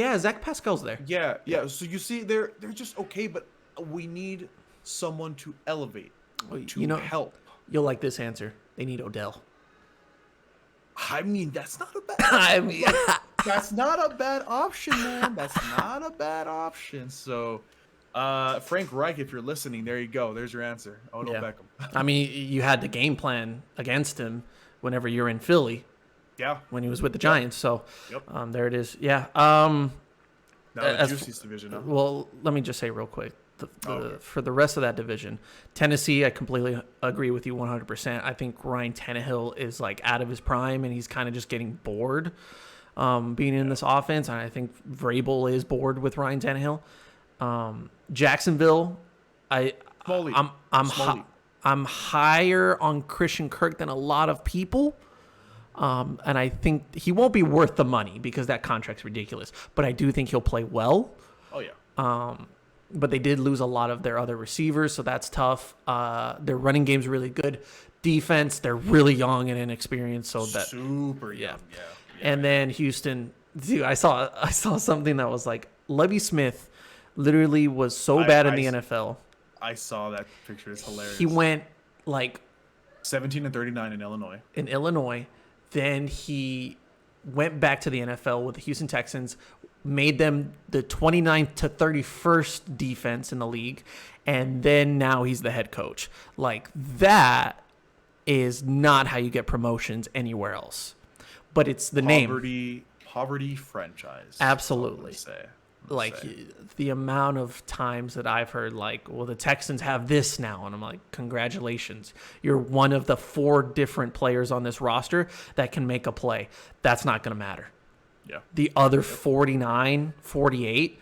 Pascal's there. Yeah. So you see, they're just okay, but we need someone to elevate, to help. You'll like this answer. They need Odell. I mean, that's not a bad. That's not a bad option, man. That's not a bad option. So, Frank Reich, if you're listening, there you go. There's your answer. Odell Beckham. I mean, you had the game plan against him whenever you're in Philly. Yeah. When he was with the Giants. So, there it is. Yeah. Now the Juicy's division. Huh? Well, let me just say real quick. For the rest of that division, Tennessee, I completely agree with you 100%. I think Ryan Tannehill is like out of his prime, and he's kind of just getting bored being in this offense. And I think Vrabel is bored with Ryan Tannehill. Jacksonville, I'm higher on Christian Kirk than a lot of people. And I think he won't be worth the money because that contract's ridiculous. But I do think he'll play well. Oh yeah. But they did lose a lot of their other receivers, so that's tough. Their running game's really good. Defense, they're really young and inexperienced, so that super young. Yeah. And then Houston, dude, I saw something that was like Lovie Smith literally was so bad in the NFL. I saw that picture. It's hilarious. He went like 17-39 in Illinois. Then he went back to the NFL with the Houston Texans, made them the 29th to 31st defense in the league, and then now he's the head coach. Like, that is not how you get promotions anywhere else. But it's the name. Poverty franchise. Absolutely. The amount of times that I've heard, like, well, the Texans have this now. And I'm like, congratulations. You're one of the 4 different players on this roster that can make a play. That's not going to matter. Yeah. The other 49, 48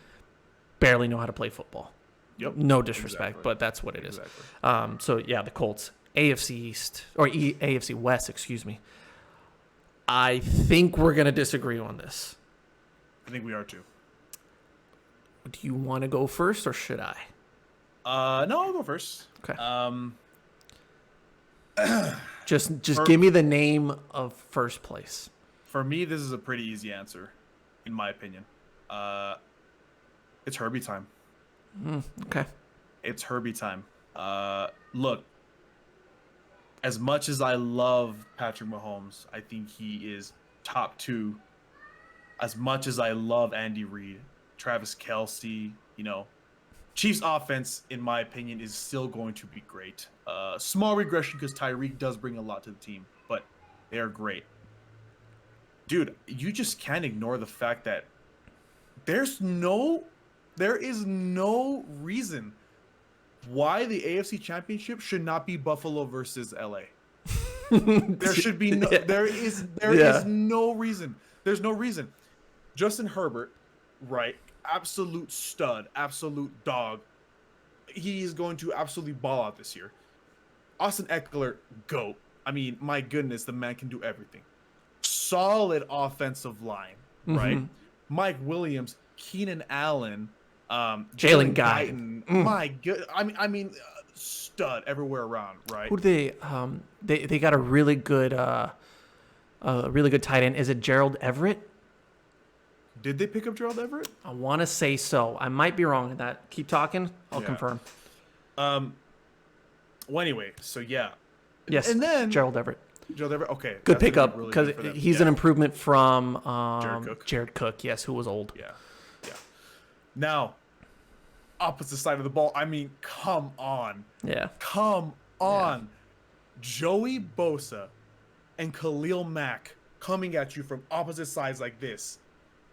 barely know how to play football. Yep. No disrespect, but that's what it is. So, yeah, the Colts, AFC East, or AFC West, excuse me. I think we're going to disagree on this. I think we are too. Do you want to go first, or should I? No, I'll go first. Okay. Just give me the name of first place. For me, this is a pretty easy answer, in my opinion. It's Herbie time. Okay. It's Herbie time. Look, as much as I love Patrick Mahomes, I think he is top 2. As much as I love Andy Reid, Travis Kelce, Chiefs offense, in my opinion, is still going to be great. Small regression because Tyreek does bring a lot to the team, but they are great. Dude, you just can't ignore the fact that there is no reason why the AFC Championship should not be Buffalo versus LA. There should be there is no reason. There's no reason. Justin Herbert, right? Absolute stud, absolute dog. He is going to absolutely ball out this year. Austin Eckler, GOAT. I mean, my goodness, the man can do everything. Solid offensive line, right? Mike Williams, Keenan Allen, Jalen Guyton. My good, I mean, stud everywhere around, right? Who do they got a really good tight end. Is it Gerald Everett? Did they pick up Gerald Everett? I want to say so. I might be wrong in that. Keep talking. I'll confirm. Well, anyway, so yeah. Yes. And then Gerald Everett. Okay. Good pickup because he's an improvement from Jared Cook. Yes, who was old. Yeah. Now, opposite side of the ball. I mean, come on. Yeah. Come on. Yeah. Joey Bosa and Khalil Mack coming at you from opposite sides like this.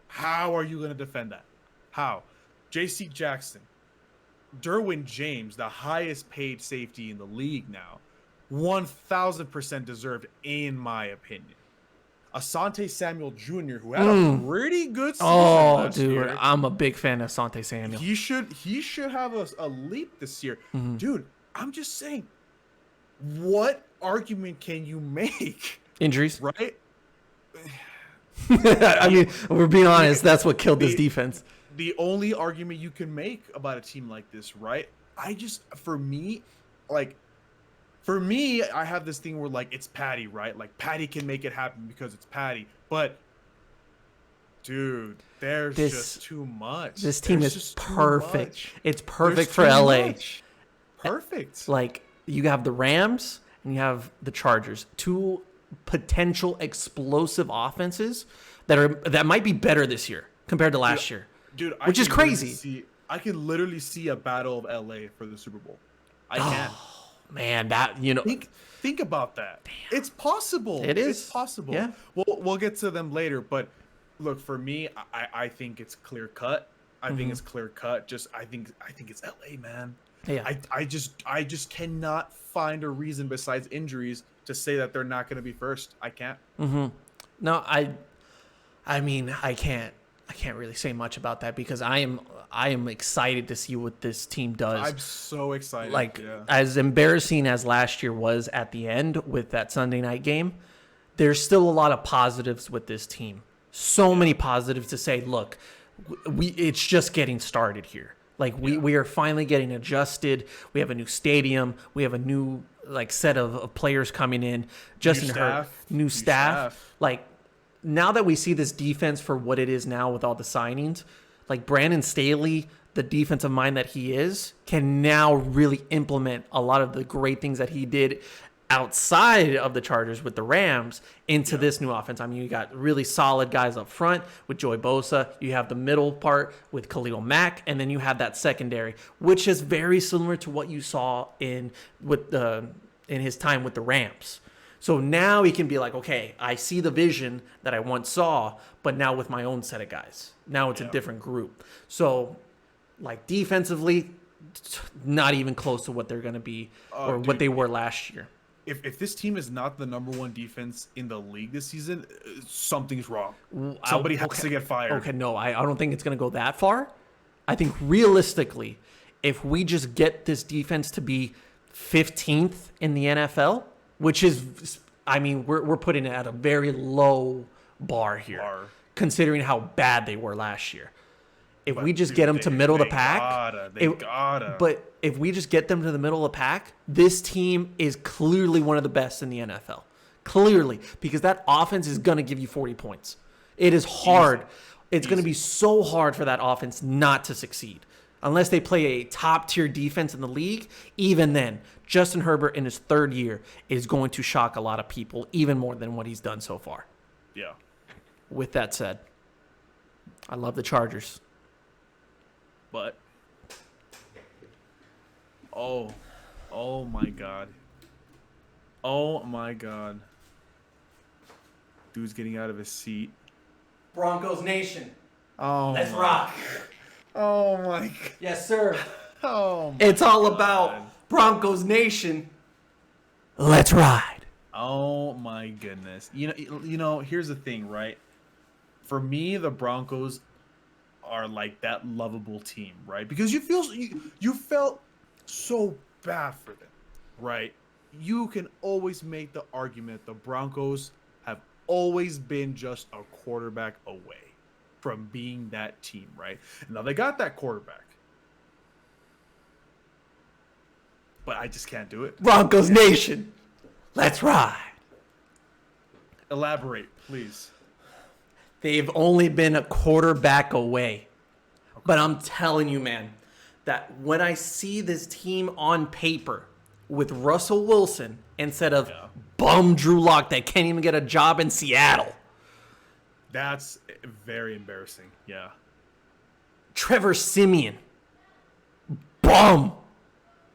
How are you going to defend that? How? J.C. Jackson, Derwin James, the highest paid safety in the league now, 1,000% deserved, in my opinion. Asante Samuel Jr., who had a pretty good season last year. I'm a big fan of Asante Samuel. He should have a leap this year. Dude, I'm just saying, what argument can you make? Injuries. Right? I mean, we're being honest. That's what killed this defense. The only argument you can make about a team like this, right? For me, I have this thing where like it's Patty, right? Like Patty can make it happen because it's Patty. But dude, there's just too much. This team is perfect. It's perfect for LA. Perfect. Like you have the Rams and you have the Chargers, two potential explosive offenses that might be better this year compared to last year. Dude, which is crazy. I can literally see a battle of LA for the Super Bowl. I can. Man, that think about that. Damn. It's possible. It is. It's possible. Yeah. We'll get to them later, but look, for me, I think it's clear cut. I think it's clear cut. I think it's LA, man. Yeah. I just cannot find a reason besides injuries to say that they're not going to be first. I can't. Mm-hmm. No, I mean, I can't really say much about that because I am excited to see what this team does. I'm so excited. Like, as embarrassing as last year was at the end with that Sunday night game, there's still a lot of positives with this team. So many positives to say, look, it's just getting started here. Like, we are finally getting adjusted. We have a new stadium. We have a new set of players coming in. New staff. Like, now that we see this defense for what it is now with all the signings, like Brandon Staley, the defensive mind that he is, can now really implement a lot of the great things that he did outside of the Chargers with the Rams into this new offense. I mean, you got really solid guys up front with Joey Bosa. You have the middle part with Khalil Mack, and then you have that secondary, which is very similar to what you saw in his time with the Rams. So now he can be like, okay, I see the vision that I once saw, but now with my own set of guys. Now it's a different group. So, like, defensively, not even close to what they're going to be what they were last year. If this team is not the number one defense in the league this season, something's wrong. Somebody has to get fired. Okay, no, I don't think it's going to go that far. I think realistically, if we just get this defense to be 15th in the NFL, which is, I mean, we're putting it at a very low bar here, considering how bad they were last year. If we just get them to middle of the pack, but if we just get them to the middle of the pack, this team is clearly one of the best in the NFL. Clearly, because that offense is going to give you 40 points. It is hard. It's going to be so hard for that offense not to succeed. Unless they play a top-tier defense in the league, even then, Justin Herbert in his third year is going to shock a lot of people, even more than what he's done so far. Yeah. With that said, I love the Chargers. But, oh my God. Oh my God. Dude's getting out of his seat. Broncos Nation. Oh. Let's rock. Oh my God. Yes, sir. Oh my It's all God. about Broncos Nation. Let's ride. Oh my goodness. You know, here's the thing, right? For me, the Broncos are like that lovable team, right? Because you felt so bad for them, right? You can always make the argument the Broncos have always been just a quarterback away from being that team, right? Now they got that quarterback, but I just can't do it. Broncos Nation. Let's ride. Elaborate, please. They've only been a quarterback away. Okay. But I'm telling you, man, that when I see this team on paper with Russell Wilson instead of bum Drew Lock that can't even get a job in Seattle. That's very embarrassing. Yeah. Trevor Siemian. Bum.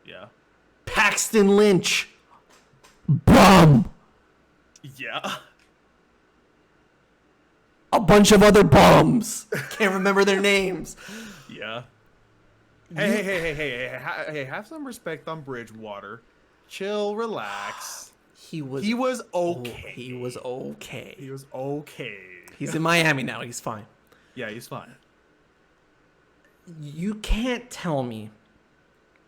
Yeah. Paxton Lynch. Bum. Yeah. A bunch of other bums. Can't remember their names. Yeah. Hey, have some respect on Bridgewater. Chill, relax. He was okay. He was okay. He was okay. He's in Miami now. He's fine. Yeah, he's fine. You can't tell me.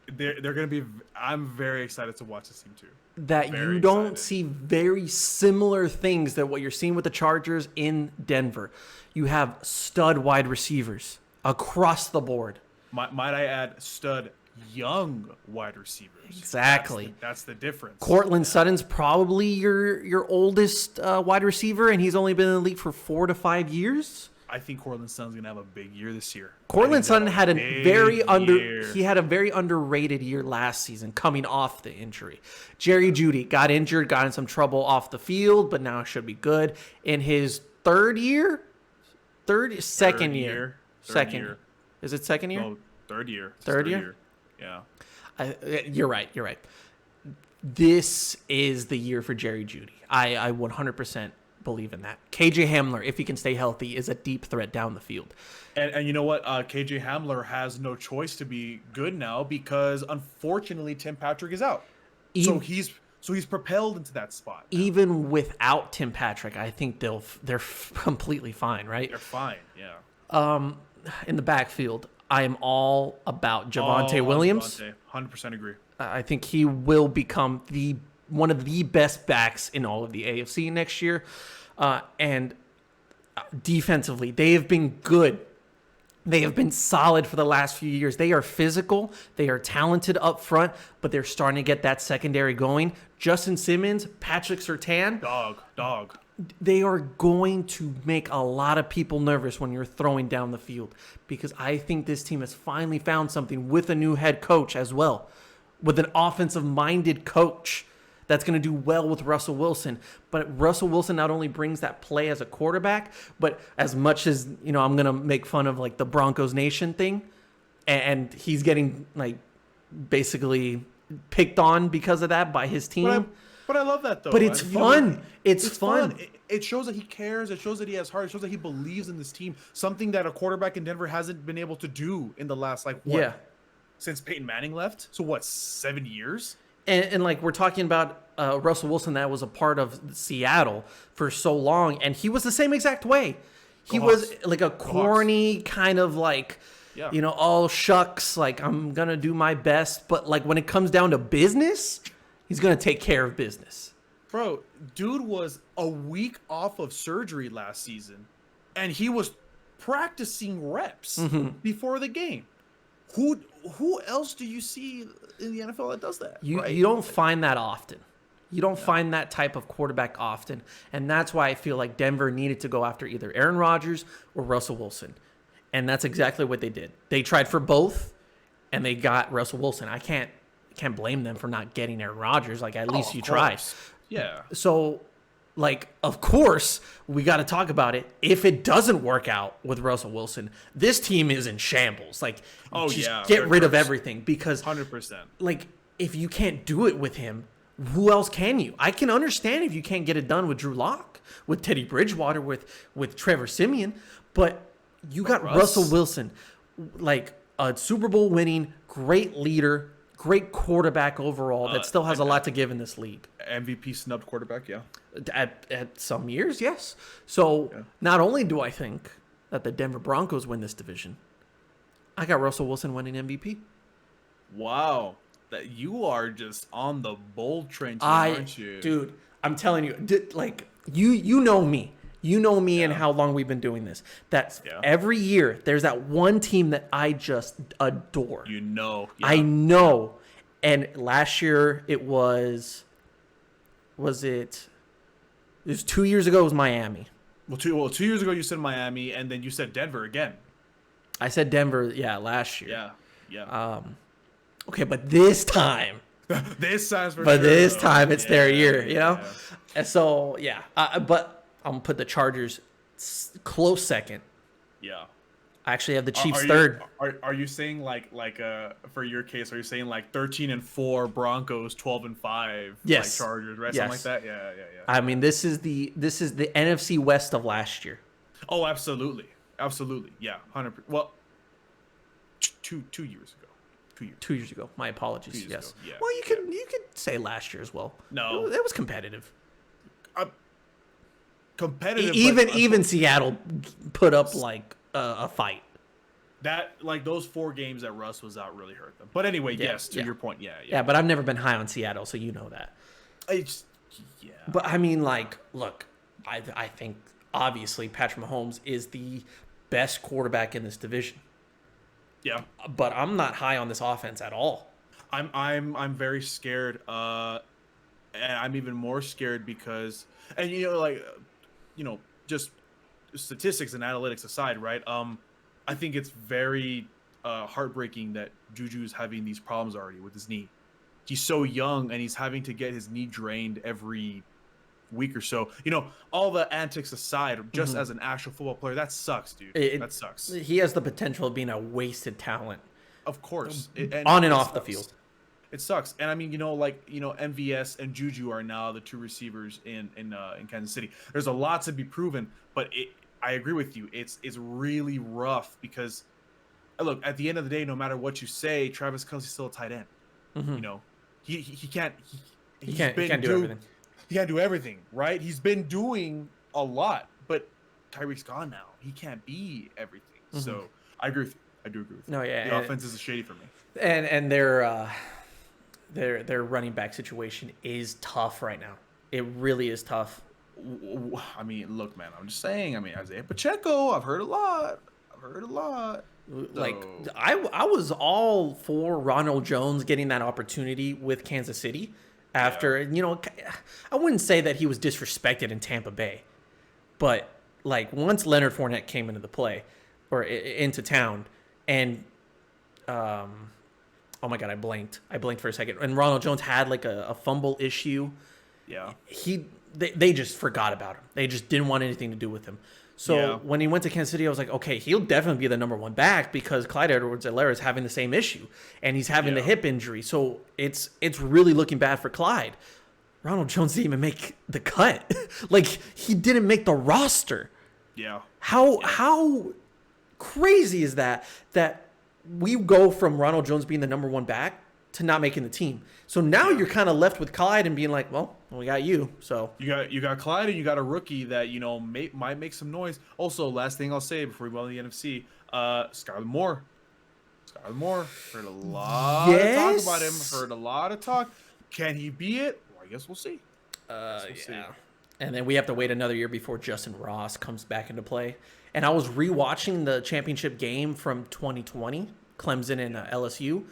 They're going to be... I'm very excited to watch this team, too. that Very you don't excited. see very similar things than what you're seeing with the Chargers in Denver. You have stud wide receivers across the board. Might I add, stud young wide receivers. Exactly. That's the difference. Cortland Sutton's probably your oldest wide receiver, and he's only been in the league for 4 to 5 years. I think Cortland Sutton's gonna have a big year this year. Cortland Sutton had a very year. he had a very underrated year last season coming off the injury. Jerry Jeudy got injured, got in some trouble off the field, but now should be good. In his second year. Third year. Is it second year? No, third year. Third year? Yeah. You're right. This is the year for Jerry Jeudy. I 100% believe in that. KJ Hamler, if he can stay healthy, is a deep threat down the field. And you know what? KJ Hamler has no choice to be good now because unfortunately Tim Patrick is out. So he's propelled into that spot. Even without Tim Patrick, I think they're completely fine, right? They're fine. Yeah. In the backfield, I am all about Javonte Williams. 100% agree. I think he will become one of the best backs in all of the AFC next year. And defensively, they have been good. They have been solid for the last few years. They are physical. They are talented up front, but they're starting to get that secondary going. Justin Simmons, Patrick Surtain. Dog. They are going to make a lot of people nervous when you're throwing down the field because I think this team has finally found something with a new head coach as well, with an offensive-minded coach that's going to do well with Russell Wilson. But Russell Wilson not only brings that play as a quarterback, but as much as, I'm going to make fun of like the Broncos Nation thing, and he's getting like basically picked on because of that by his team. But I love that though. But it's fun. It's fun. It shows that he cares. It shows that he has heart. It shows that he believes in this team. Something that a quarterback in Denver hasn't been able to do in the last since Peyton Manning left. So 7 years? And like we're talking about Russell Wilson that was a part of Seattle for so long, and he was the same exact way. He was like a corny kind of like, all shucks, like I'm going to do my best. But like when it comes down to business, he's going to take care of business. Bro, dude was a week off of surgery last season, and he was practicing reps before the game. Who else do you see in the NFL that does that? You don't find that often. You don't find that type of quarterback often. And that's why I feel like Denver needed to go after either Aaron Rodgers or Russell Wilson. And that's exactly what they did. They tried for both, and they got Russell Wilson. I can't blame them for not getting Aaron Rodgers. Like, at least you tried. Yeah. So, like, of course, we got to talk about it. If it doesn't work out with Russell Wilson, this team is in shambles. Like, get rid of everything because 100%. Like, if you can't do it with him, who else can you? I can understand if you can't get it done with Drew Lock, with Teddy Bridgewater, with Trevor Siemian, but you got Russell Wilson, like a Super Bowl winning, great leader, great quarterback overall that still has a lot to give in this league. MVP snubbed quarterback, yeah. At some years, yes. So not only do I think that the Denver Broncos win this division, I got Russell Wilson winning MVP. Wow. That you are just on the bold train tonight, aren't you? Dude, I'm telling you, like you know me. You know me and how long we've been doing this. Every year there's that one team that I just adore. You know. Yeah. I know. And last year it was 2 years ago it was Miami. Well, 2 years ago you said Miami, and then you said Denver again. I said Denver, last year. Yeah. Okay, but this time. This time it's their year, you know? Yeah. And so, but I'm going to put the Chargers close second. Yeah. I actually have the Chiefs third. Are you saying like for your case, are you saying like 13-4 Broncos, 12-5 yes. like Chargers, right? Something like that? Yeah. I mean, this is the NFC West of last year. Oh, absolutely. Yeah, 100%. Well, 2 years ago. 2 years. 2 years ago. My apologies. Yes. Ago. Yeah. Well, you could say last year as well. No, it was competitive. Competitive. Even Seattle put up like a fight. That like those 4 games that Russ was out really hurt them. But anyway, yes, to your point, yeah. Yeah, but I've never been high on Seattle, so you know that. It's yeah. But I mean, like, look, I think obviously Patrick Mahomes is the best quarterback in this division. Yeah. But I'm not high on this offense at all. I'm very scared. And I'm even more scared because, and just statistics and analytics aside, right? I think it's very heartbreaking that Juju's having these problems already with his knee. He's so young and he's having to get his knee drained every week or so. All the antics aside, just as an actual football player, that sucks, dude. That sucks. He has the potential of being a wasted talent. Of course. On and off the field. It sucks. And I mean, MVS and Juju are now the two receivers in Kansas City. There's a lot to be proven, but I agree with you. It's really rough because, look, at the end of the day, no matter what you say, Travis Kelce's still a tight end. He can't do everything. He can't do everything, right? He's been doing a lot, but Tyreek's gone now. He can't be everything. So I agree with you. I do agree with you. No, yeah, the offense is shady for me. And their running back situation is tough right now. It really is tough. I mean, look, man, I'm just saying. I mean, Isaiah Pacheco, I've heard a lot. Like, I was all for Ronald Jones getting that opportunity with Kansas City after, I wouldn't say that he was disrespected in Tampa Bay, but like once Leonard Fournette came into the play or into town and, oh my God, I blinked for a second. And Ronald Jones had like a fumble issue. Yeah. They just forgot about him. They just didn't want anything to do with him. So when he went to Kansas City, I was like, okay, he'll definitely be the number one back because Clyde Edwards-Helaire is having the same issue, and he's having the hip injury. So it's really looking bad for Clyde. Ronald Jones didn't even make the cut. Like, he didn't make the roster. Yeah. How crazy is that we go from Ronald Jones being the number one back to not making the team. So now you're kind of left with Clyde and being like, well, we got you. So you got Clyde and you got a rookie that might make some noise. Also, last thing I'll say before we go on the NFC, Skylar Moore. Heard a lot of talk about him. Heard a lot of talk. Can he be it? Well, I guess we'll see. See. And then we have to wait another year before Justin Ross comes back into play. And I was rewatching the championship game from 2020, Clemson and LSU.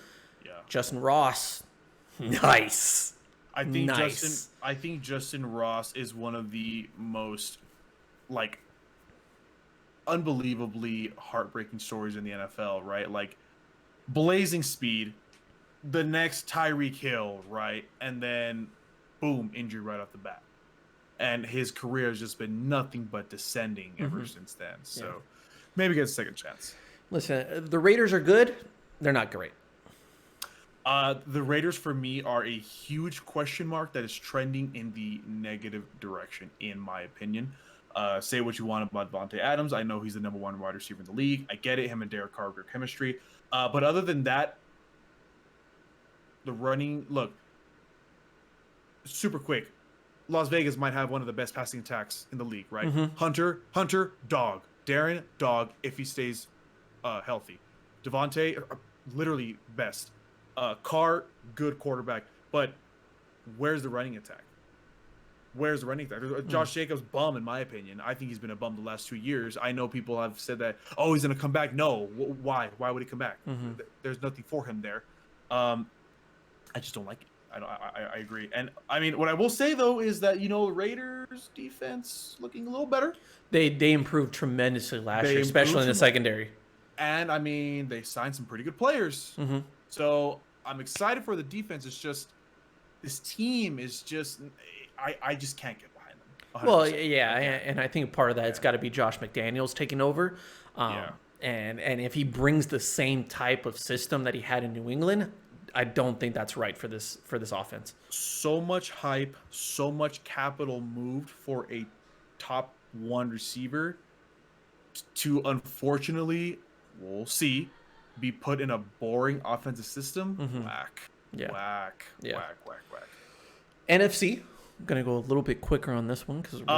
Yeah. Justin Ross, nice. I think Justin Ross is one of the most unbelievably heartbreaking stories in the NFL, right? Like blazing speed, the next Tyreek Hill, right? And then boom, injury right off the bat. And his career has just been nothing but descending ever since then. So maybe get a second chance. Listen, the Raiders are good. They're not great. The Raiders for me are a huge question mark that is trending in the negative direction, in my opinion. Say what you want about Devontae Adams. I know he's the number one wide receiver in the league. I get it. Him and Derek Carr are chemistry. But other than that, the running, look, super quick. Las Vegas might have one of the best passing attacks in the league, right? Hunter, dog. Darren, dog, if he stays healthy. Devontae, literally best. Carr, good quarterback. But where's the running attack? Josh Jacobs, bum, in my opinion. I think he's been a bum the last 2 years. I know people have said that, oh, he's going to come back. No. Why? Why would he come back? There's nothing for him there. I just don't like it. I agree. And I mean, what I will say though is that Raiders defense looking a little better. They improved tremendously last year, especially in the secondary. And I mean, they signed some pretty good players. So I'm excited for the defense. It's just this team is just I just can't get behind them. 100%. Well, yeah, and I think part of that it's got to be Josh McDaniels taking over. And if he brings the same type of system that he had in New England, I don't think that's right for this offense. So much hype, so much capital moved for a top one receiver to, unfortunately, we'll see, be put in a boring offensive system. Whack. NFC. I'm gonna go a little bit quicker on this one because if you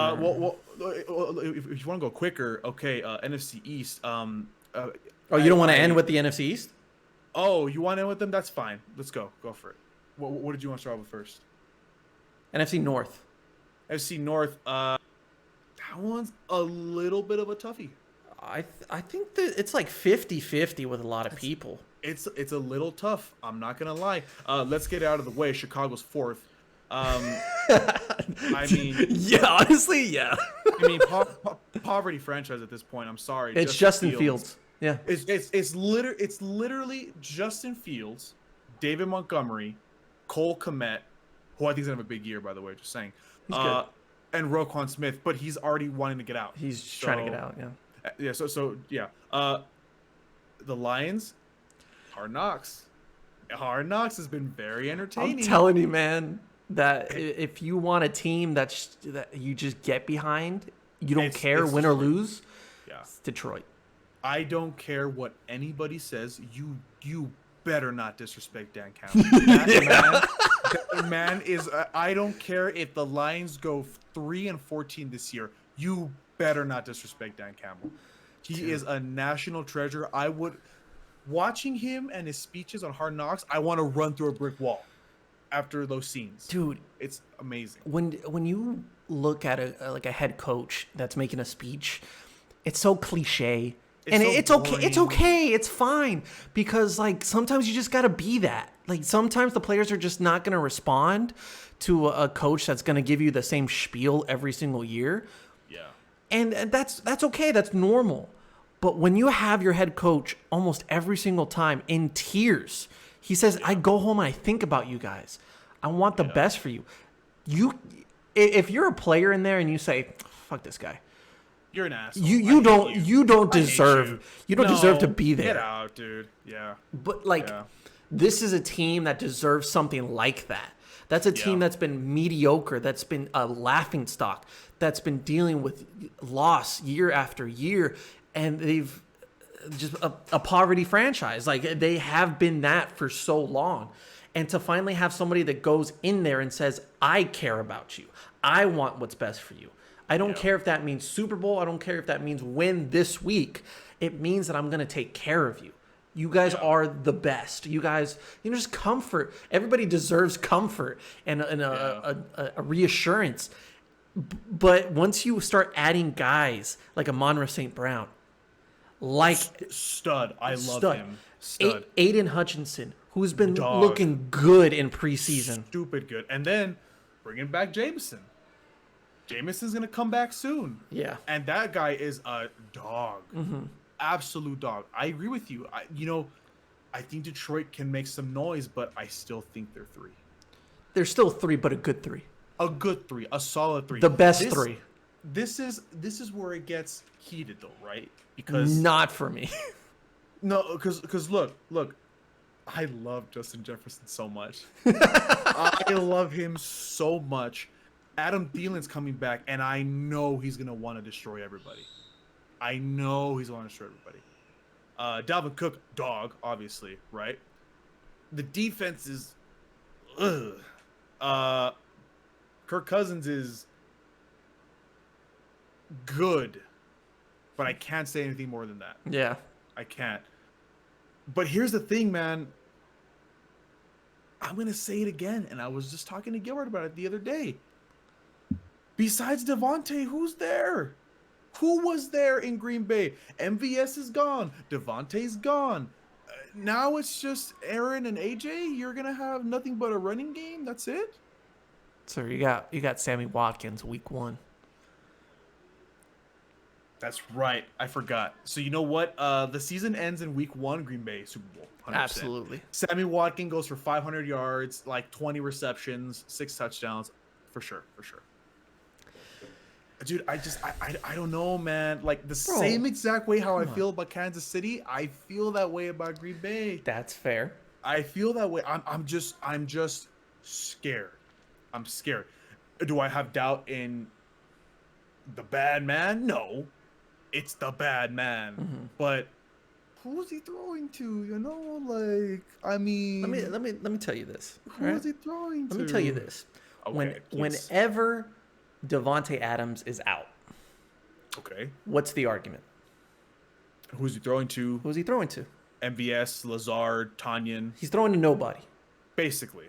want to go quicker, okay. NFC East. You don't want to end with the NFC East? Oh, you want to end with them? That's fine. Let's go. Go for it. What did you want to start with first? NFC North. FC North. That one's a little bit of a toughie. I think that it's like 50-50 with a lot of people. It's a little tough. I'm not gonna lie. Let's get out of the way. Chicago's fourth. I mean, yeah, honestly, yeah. I mean, poverty franchise at this point. I'm sorry. It's Justin Fields. Yeah. It's literally Justin Fields, David Montgomery, Cole Kmet, who I think is gonna have a big year, by the way. Just saying. He's good. And Roquan Smith, but he's already wanting to get out. He's trying to get out. Yeah. Yeah. So yeah. The Lions, Hard Knocks. Hard Knocks has been very entertaining. I'm telling you, man, that if you want a team that you just get behind, you don't care win or lose. Yeah. It's Detroit. I don't care what anybody says. You better not disrespect Dan Campbell. Man is. I don't care if the Lions go 3-14 this year. You better not disrespect Dan Campbell. He is a national treasure. I would, watching him and his speeches on Hard Knocks, I want to run through a brick wall after those scenes. Dude, it's amazing. When you look at a head coach that's making a speech, it's so cliche. It's okay. It's okay. It's fine. Because like sometimes you just gotta be that. Like sometimes the players are just not gonna respond to a coach that's gonna give you the same spiel every single year. Yeah. And that's okay. That's normal. But when you have your head coach almost every single time in tears, he says, "I go home and I think about you guys. I want the best for you." If you're a player in there and you say, "Fuck this guy," you're an asshole. You don't deserve to be there. Get out, dude. Yeah. But this is a team that deserves something like that. That's a team that's been mediocre, that's been a laughingstock, that's been dealing with loss year after year, and they've just a poverty franchise. Like they have been that for so long. And to finally have somebody that goes in there and says, "I care about you. I want what's best for you. I don't care if that means Super Bowl. I don't care if that means win this week. It means that I'm going to take care of you. You guys are the best. You guys, just comfort. Everybody deserves comfort and a reassurance. But once you start adding guys like Amon-Ra St. Brown, like stud, I love him. Stud. Aiden Hutchinson, who's been looking good in preseason. Stupid good. And then bringing back Jameson. Jameson's going to come back soon. Yeah. And that guy is a dog. Mm-hmm. Absolute dog. I agree with you. I think Detroit can make some noise, but I still think they're 3. They're still 3, but a good 3. A good 3. A solid 3. The best 3. This is where it gets heated, though, right? Because not for me. No, because look. I love Justin Jefferson so much. I love him so much. Adam Thielen's coming back, and I know he's going to want to destroy everybody. Dalvin Cook, dog, obviously, right? The defense is, Kirk Cousins is good, but I can't say anything more than that. Yeah. I can't. But here's the thing, man. I'm going to say it again, and I was just talking to Gilbert about it the other day. Besides Devontae, who's there? Who was there in Green Bay? MVS is gone. Devontae's gone. Now it's just Aaron and AJ. You're gonna have nothing but a running game. That's it. So you got Sammy Watkins week 1. That's right. I forgot. So you know what? The season ends in week 1. Green Bay Super Bowl. 100%. Absolutely. Sammy Watkins goes for 500 yards, like 20 receptions, 6 touchdowns, for sure. Dude, I don't know, man. Like same exact way how I feel about Kansas City, I feel that way about Green Bay. That's fair. I feel that way. I'm just scared. I'm scared. Do I have doubt in the bad man? No. It's the bad man. Mm-hmm. But who's he throwing to? I mean, let me tell you this. Who's he throwing to? Let me tell you this. Okay, whenever Devontae Adams is out. Okay. What's the argument? Who's he throwing to? Who's he throwing to? MVS, Lazard, Tanyan. He's throwing to nobody. Basically.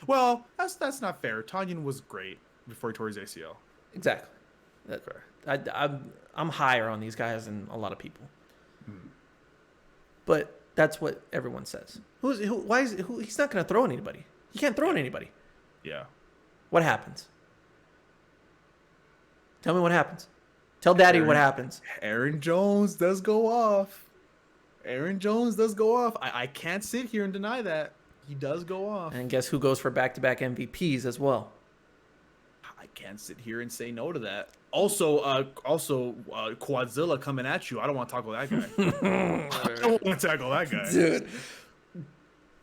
Well, that's not fair. Tanyan was great before he tore his ACL. Exactly. I'm higher on these guys than a lot of people. But that's what everyone says. He's not going to throw at anybody. He can't throw at anybody. Yeah. What happens? Tell me what happens. Tell Daddy what happens. Aaron Jones does go off. I can't sit here and deny that. He does go off. And guess who goes for back-to-back MVPs as well? I can't sit here and say no to that. Also, Quadzilla coming at you. I don't want to tackle that guy. I don't want to tackle that guy. Dude.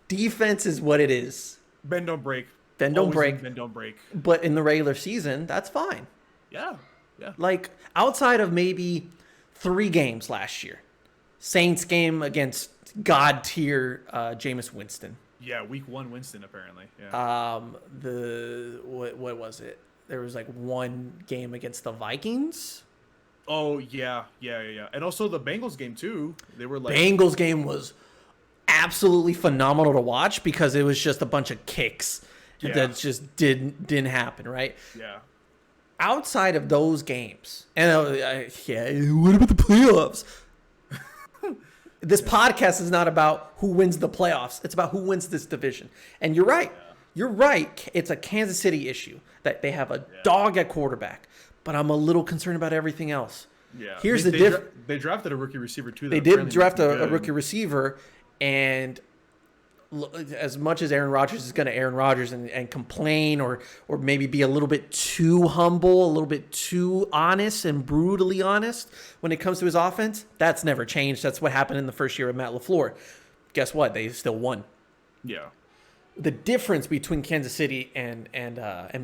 Defense is what it is. Bend don't break. Bend don't break. Bend don't break. But in the regular season, that's fine. Yeah. Like, outside of maybe 3 games last year. Saints game against God-tier Jameis Winston. Yeah, week 1 Winston, apparently. Yeah. What was it? There was like 1 game against the Vikings. Oh, yeah. And also the Bengals game, too. They were like... Bengals game was absolutely phenomenal to watch because it was just a bunch of kicks that just didn't happen, right? Yeah. Outside of those games, and what about the playoffs? This podcast is not about who wins the playoffs. It's about who wins this division. And you're right. Yeah. You're right. It's a Kansas City issue that they have a dog at quarterback. But I'm a little concerned about everything else. Yeah. Here's the difference. They drafted a rookie receiver, too. They did draft a rookie receiver, and as much as Aaron Rodgers is going to Aaron Rodgers and complain or maybe be a little bit too humble, a little bit too honest and brutally honest when it comes to his offense, that's never changed. That's what happened in the first year of Matt LaFleur. Guess what? They still won. Yeah. The difference between Kansas City and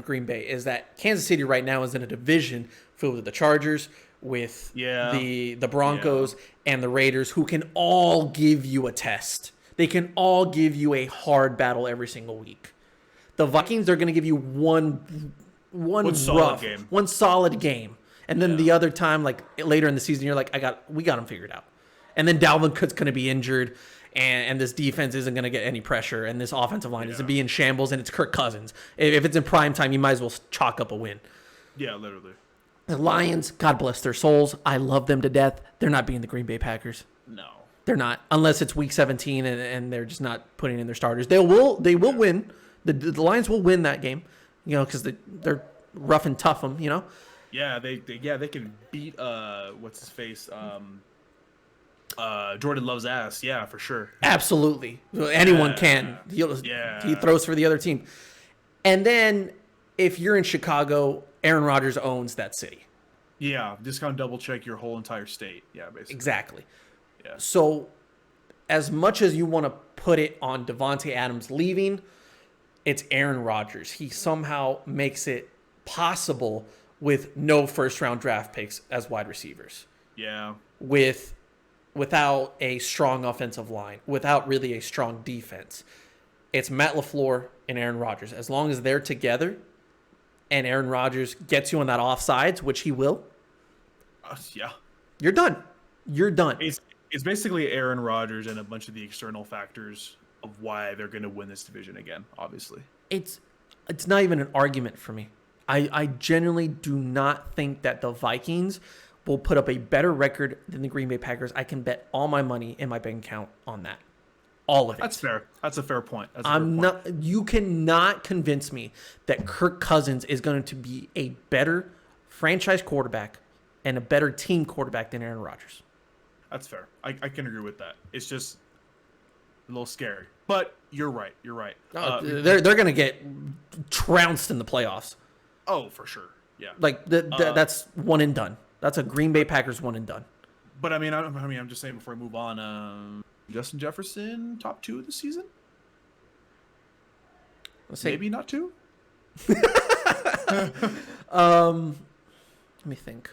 Green Bay is that Kansas City right now is in a division filled with the Chargers, with the Broncos and the Raiders, who can all give you a test. They can all give you a hard battle every single week. The Vikings are going to give you one solid game. And then the other time, like later in the season, you're like, we got them figured out. And then Dalvin Cook's going to be injured, and this defense isn't going to get any pressure, and this offensive line is going to be in shambles, and it's Kirk Cousins. If it's in prime time, you might as well chalk up a win. Yeah, literally. The Lions, God bless their souls. I love them to death. They're not being the Green Bay Packers. No. They're not, unless it's week 17 and they're just not putting in their starters. They will win. The Lions will win that game, because they're rough and tough them, Yeah, they can beat what's his face, Jordan Love's ass. Yeah, for sure. Absolutely, anyone can. He throws for the other team, and then if you're in Chicago, Aaron Rodgers owns that city. Yeah, discount double check your whole entire state. Yeah, basically. Exactly. Yeah. So, as much as you want to put it on Devontae Adams leaving, it's Aaron Rodgers. He somehow makes it possible with no first-round draft picks as wide receivers. Yeah. Without a strong offensive line, without really a strong defense. It's Matt LaFleur and Aaron Rodgers. As long as they're together and Aaron Rodgers gets you on that offsides, which he will, you're done. You're done. It's basically Aaron Rodgers and a bunch of the external factors of why they're going to win this division again, obviously. It's not even an argument for me. I genuinely do not think that the Vikings will put up a better record than the Green Bay Packers. I can bet all my money in my bank account on that. All of it. That's fair. That's a fair point. You cannot convince me that Kirk Cousins is going to be a better franchise quarterback and a better team quarterback than Aaron Rodgers. That's fair. I can agree with that. It's just a little scary. But you're right. They're going to get trounced in the playoffs. Oh, for sure. Yeah. Like that's one and done. That's a Green Bay Packers one and done. But I'm just saying before I move on, Justin Jefferson top 2 of the season? Maybe not 2? Let me think.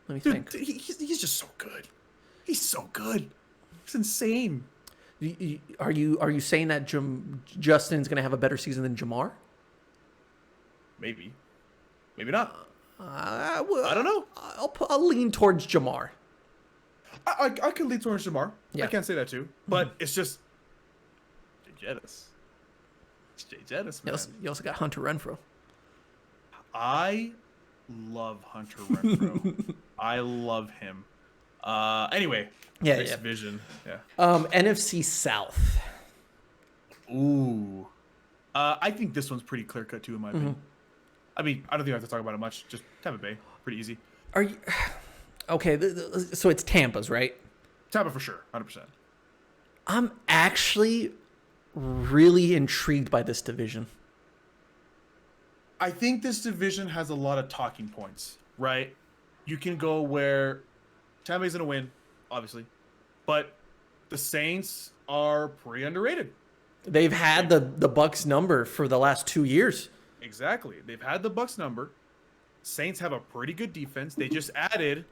Dude, he's just so good. He's so good. It's insane. Are you saying that Justin's going to have a better season than Jamar? Maybe not. I don't know. I'll lean towards Jamar. I could lean towards Jamar. Yeah. I can't say that too. But it's just Jay Jettis, man. You also got Hunter Renfrow. I love Hunter Renfrow. I love him. Anyway, next division. Yeah. NFC South. Ooh. I think this one's pretty clear cut too, in my opinion. I mean, I don't think I have to talk about it much. Just Tampa Bay, pretty easy. Are you okay? So it's Tampa's, right? Tampa for sure, 100%. I'm actually really intrigued by this division. I think this division has a lot of talking points, right? You can go where Tampa Bay's gonna win, obviously, but the Saints are pretty underrated. They've had the Bucs number for the last 2 years. Exactly. They've had the Bucs number. Saints have a pretty good defense. They just added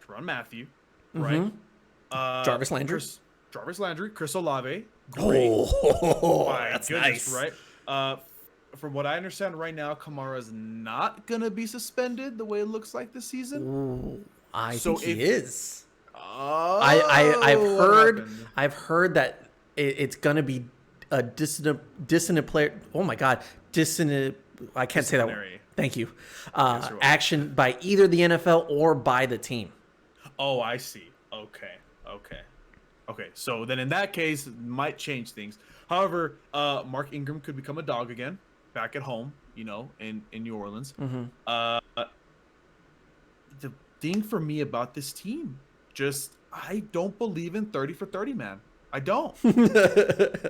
Tyrann Mathieu, right? Jarvis Landry. Chris Olave. Great. Oh, that's nice. Right? From what I understand right now, Kamara's not going to be suspended the way it looks like this season. Ooh, I think he is. I've heard that it's going to be a dissonant player. Oh my God. I can't say that word. Thank you. Action by either the NFL or by the team. Oh, I see. Okay. So then in that case, it might change things. However, Mark Ingram could become a dog again, back at home, in New Orleans. The thing for me about this team, I don't believe in 30 for 30, man. I don't.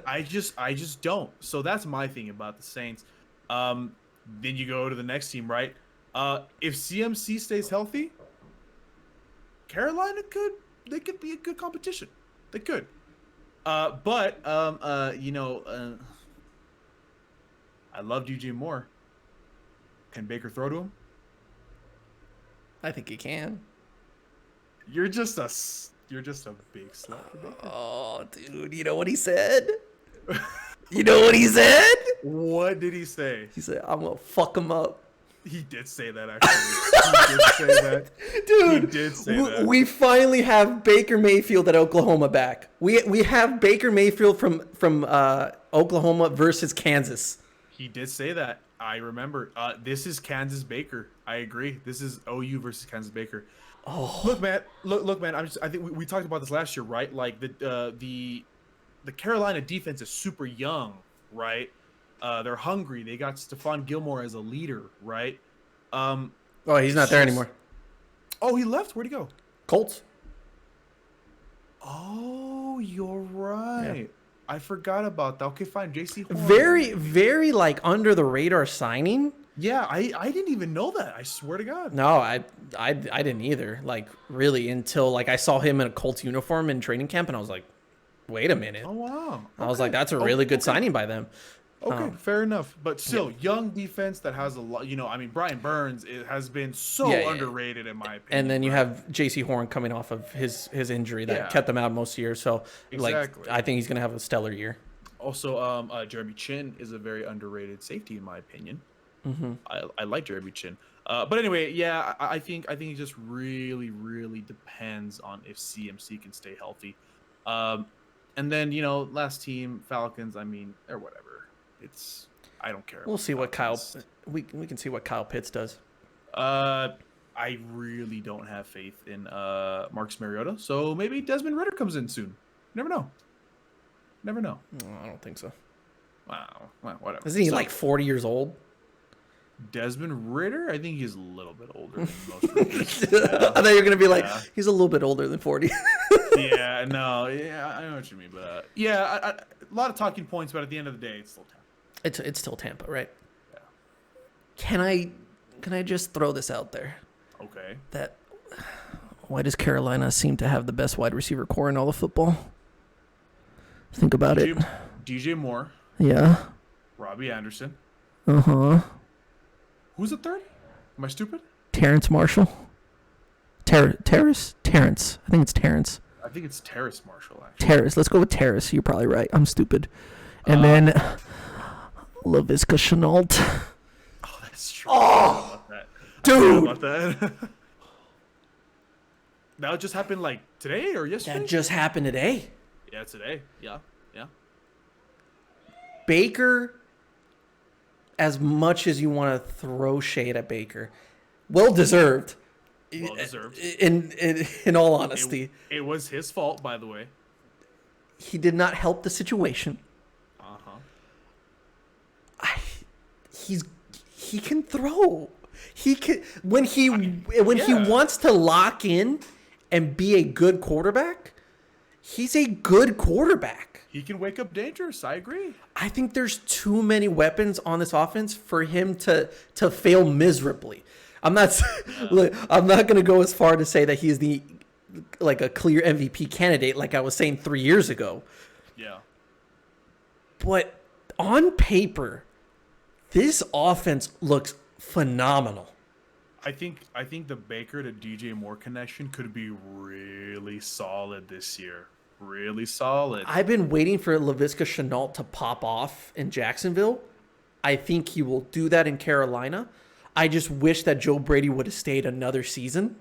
I just don't. So that's my thing about the Saints. Then you go to the next team, right? If CMC stays healthy, Carolina could be a good competition. They could. I love DJ Moore. Can Baker throw to him? I think he can. You're just a big slut for Baker. Oh, dude, you know what he said? You know what he said? What did he say? He said, I'm going to fuck him up. He did say that, actually. He did say that. Dude, he did say that. We finally have Baker Mayfield at Oklahoma back. We have Baker Mayfield from Oklahoma versus Kansas. He did say that. I remember. This is Kansas Baker. I agree. This is OU versus Kansas Baker. Oh, look, man. I think we talked about this last year, right? Like the Carolina defense is super young, right? They're hungry. They got Stephon Gilmore as a leader, right? He's not there anymore. Oh, he left. Where'd he go? Colts. Oh, you're right. Yeah. I forgot about that. Okay, fine. JC Horn. Very, very under the radar signing. Yeah, I didn't even know that. I swear to God. No, I didn't either. Really, until I saw him in a Colts uniform in training camp, and I was like, wait a minute. Oh wow. I was like, that's a really good signing by them. Okay, fair enough. But still, young defense that has a lot. Brian Burns has been so underrated in my opinion. And then you have J.C. Horn coming off of his injury that kept him out most years. So, exactly. I think he's going to have a stellar year. Also, Jeremy Chin is a very underrated safety in my opinion. Mm-hmm. I like Jeremy Chin. But anyway, yeah, I think it just really, really depends on if CMC can stay healthy. And then, last team, Falcons, they're whatever. I don't care. We'll see what we can see what Kyle Pitts does. I really don't have faith in Marcus Mariota, so maybe Desmond Ridder comes in soon. Never know. No, I don't think so. Wow. Well, whatever. Isn't he 40 years old? Desmond Ridder? I think he's a little bit older than most rookies. I thought you were going to be he's a little bit older than 40. I know what you mean. But a lot of talking points, but at the end of the day, it's still Tampa. It's still Tampa, right? Yeah. Can I just throw this out there? Okay. Why does Carolina seem to have the best wide receiver core in all of football? Think about it. DJ Moore. Yeah. Robbie Anderson. Uh-huh. Who's the third? Am I stupid? Terrence Marshall. Terrace? Terrence. I think it's Terrence. I think it's Terrace Marshall, actually. Terrace. Let's go with Terrace. You're probably right. I'm stupid. And then LaVisca Chenault. Oh, that's true. Oh, dude. About that. That just happened today or yesterday? That just happened today. Yeah, today. Yeah. Baker as much as you want to throw shade at Baker, well deserved. Well deserved. In all honesty, it was his fault, by the way. He did not help the situation. He can throw. He can when he wants to lock in and be a good quarterback. He's a good quarterback. He can wake up dangerous. I agree. I think there's too many weapons on this offense for him to fail miserably. I'm not going to go as far to say that he's a clear MVP candidate like I was saying 3 years ago. Yeah. But on paper, this offense looks phenomenal. I think the Baker to DJ Moore connection could be really solid this year. Really solid. I've been waiting for Laviska Shenault to pop off in Jacksonville. I think he will do that in Carolina. I just wish that Joe Brady would have stayed another season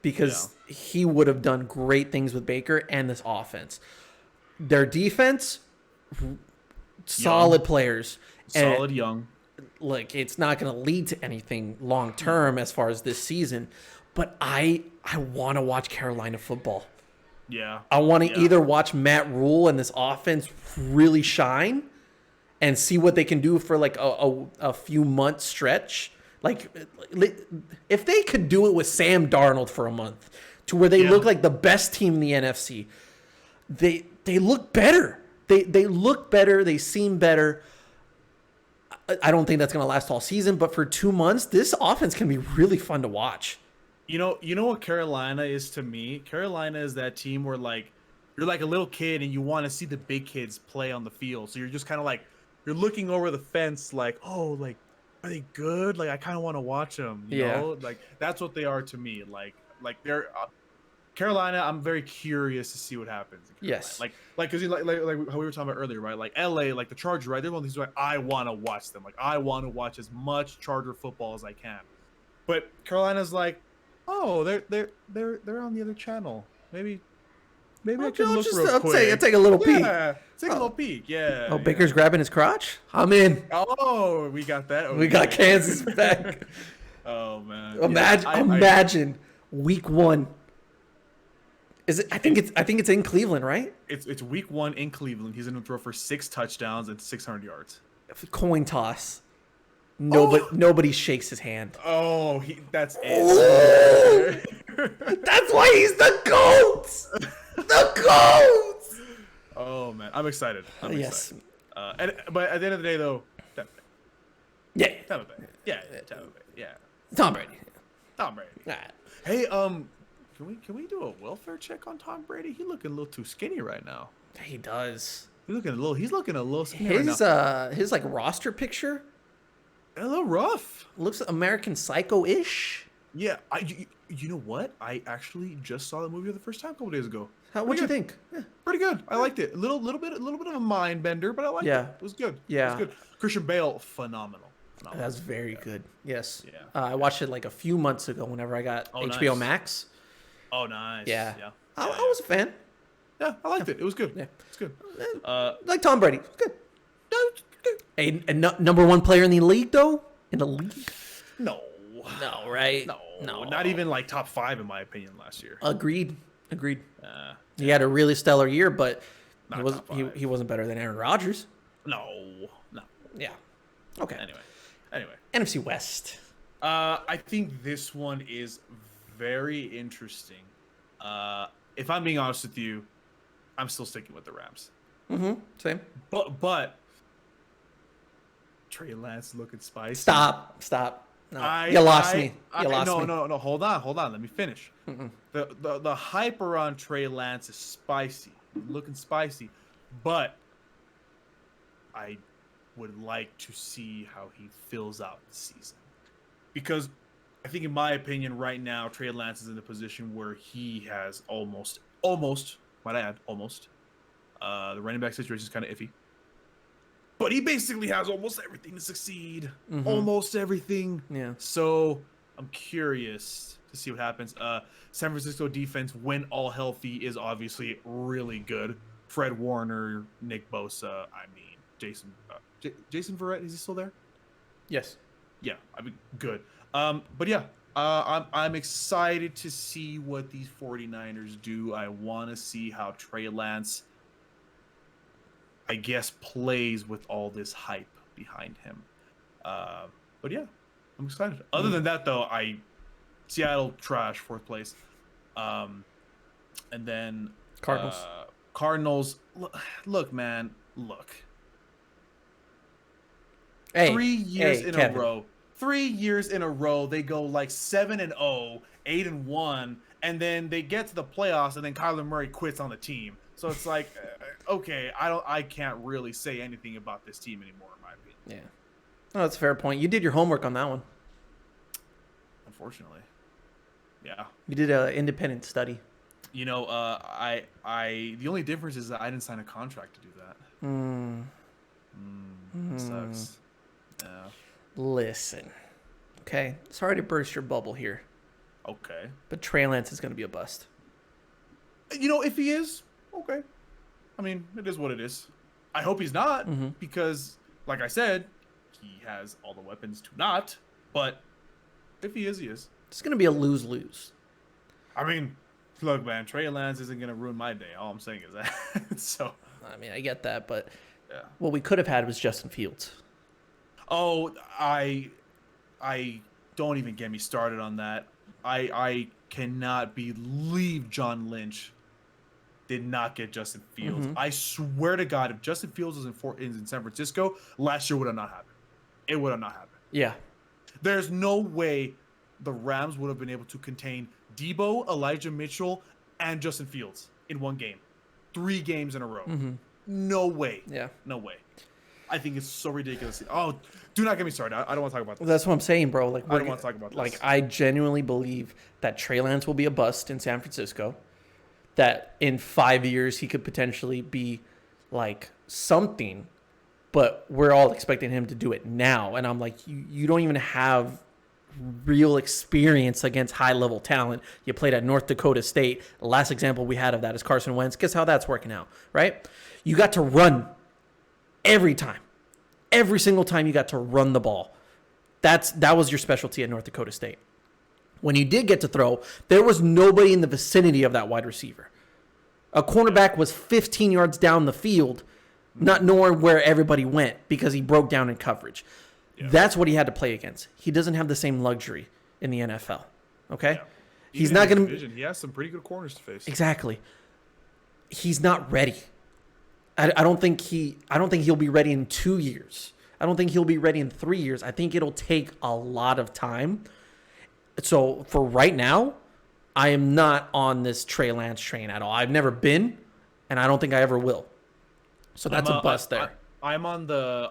because he would have done great things with Baker and this offense. Their defense, solid players. Solid young. Like, it's not going to lead to anything long term as far as this season, but I want to watch Carolina football. Yeah. I want to either watch Matt Rule and this offense really shine and see what they can do for like a few months stretch. Like, if they could do it with Sam Darnold for a month to where they look like the best team in the NFC, they look better. They look better. They seem better. I don't think that's going to last all season, but for 2 months, this offense can be really fun to watch. You know what Carolina is to me? Carolina is that team where like you're like a little kid and you want to see the big kids play on the field. So you're just kind of like you're looking over the fence like, "Oh, like are they good? Like I kind of want to watch them." You know? Like that's what they are to me. Like they're Carolina, I'm very curious to see what happens. Yes. Like cuz like how we were talking about earlier, right? Like LA, like the Chargers, right? They're one of these like I want to watch them. Like I want to watch as much Charger football as I can. But Carolina's like, "Oh, they're on the other channel. Maybe I can look real quick. I'll take a little peek. Yeah, take a little peek. Yeah." Oh, Baker's grabbing his crotch? I'm in. Oh, we got that. We got Kansas back. Oh man. Imagine week 1. Is it? I think it's in Cleveland, right? It's week 1 in Cleveland. He's gonna throw for 6 touchdowns and 600 yards. Coin toss. Nobody shakes his hand. Oh, that's it. That's why he's the GOAT. The GOAT. Oh man, I'm excited. Yes. But at the end of the day, though, Tampa Bay. Yeah. Tampa Bay. Yeah, Tampa Bay. Yeah. Tom Brady. Tom Brady. Right. Hey, can we do a welfare check on Tom Brady? He's looking a little too skinny right now. He does. He's looking a little skinny right now. His like roster picture a little rough. looks American Psycho-ish. Yeah, you know what? I actually just saw the movie for the first time a couple days ago. What'd you think? Yeah, pretty good. I liked it. A little bit of a mind bender, but I liked it. It was good. Yeah. It was good. Christian Bale, phenomenal. That's very good. Yes. Yeah. I watched it like a few months ago whenever I got HBO Max. Oh, nice. Yeah. Yeah. I was a fan. Yeah, I liked it. It was good. Yeah. It's good. Like Tom Brady. Good. A number 1 player in the league, though? In the league? No, right? No. Not even like top 5 in my opinion last year. Agreed. He had a really stellar year, but he wasn't better than Aaron Rodgers. No. Yeah. Okay. Anyway. NFC West. I think this one is very interesting. If I'm being honest with you, I'm still sticking with the Rams. Same. But Trey Lance looking spicy. Stop. No, you lost me. No. Hold on. Let me finish. The hype around Trey Lance is spicy, looking spicy, but I would like to see how he fills out the season, because I think, in my opinion, right now Trey Lance is in a position where he has almost, might I add, the running back situation is kind of iffy. But he basically has almost everything to succeed. Almost everything. Yeah. So I'm curious to see what happens. San Francisco defense, when all healthy, is obviously really good. Fred Warner, Nick Bosa, Jason Verrett, is he still there? Yes. Yeah, I mean, good. But yeah, I'm excited to see what these 49ers do. I want to see how Trey Lance, I guess, plays with all this hype behind him. But yeah, I'm excited. Other than that, though, Seattle trash, 4th place. And then Cardinals. Look, man, look. Hey, 3 years in Kevin. a row. 3 years in a row, they go like 7-0, 8-1, and then they get to the playoffs, and then Kyler Murray quits on the team. So it's like, okay, I can't really say anything about this team anymore, in my opinion. Yeah, oh, that's a fair point. You did your homework on that one. Unfortunately, yeah. You did an independent study. You know, the only difference is that I didn't sign a contract to do that. It sucks. Yeah. Listen, okay. Sorry to burst your bubble here, Okay. but Trey Lance is going to be a bust. You know, if he is, okay. I mean, it is what it is. I hope he's not, because, like I said, he has all the weapons to not. But if he is, he is. It's going to be a lose-lose. I mean, look, man, Trey Lance isn't going to ruin my day. All I'm saying is that. So. I mean, I get that, but yeah. What we could have had was Justin Fields. Oh, I don't even get me started on that. I cannot believe John Lynch did not get Justin Fields. I swear to God, if Justin Fields was in San Francisco, last year would have not happened. It would have not happened. Yeah. There's no way the Rams would have been able to contain Debo, Elijah Mitchell, and Justin Fields in one game. 3 games in a row. No way. Yeah. No way. I think it's so ridiculous. Oh, do not get me started. I don't want to talk about this. That's what I'm saying, bro. Like, I don't want to talk about this. Like, I genuinely believe that Trey Lance will be a bust in San Francisco. That in 5 years he could potentially be like something, but we're all expecting him to do it now. And I'm like, you don't even have real experience against high-level talent. You played at North Dakota State. The last example we had of that is Carson Wentz. Guess how that's working out, right? You got to run every time. Every single time you got to run the ball. That was your specialty at North Dakota State. When you did get to throw, there was nobody in the vicinity of that wide receiver. A cornerback was 15 yards down the field, not knowing where everybody went because he broke down in coverage. Yeah. That's what he had to play against. He doesn't have the same luxury in the NFL. Okay? Yeah. He's not going to. He has some pretty good corners to face. Exactly. He's not ready. I don't think he'll be ready in 2 years. I don't think he'll be ready in 3 years. I think it'll take a lot of time. So for right now, I am not on this Trey Lance train at all. I've never been, and I don't think I ever will. So that's a bust there. I'm on the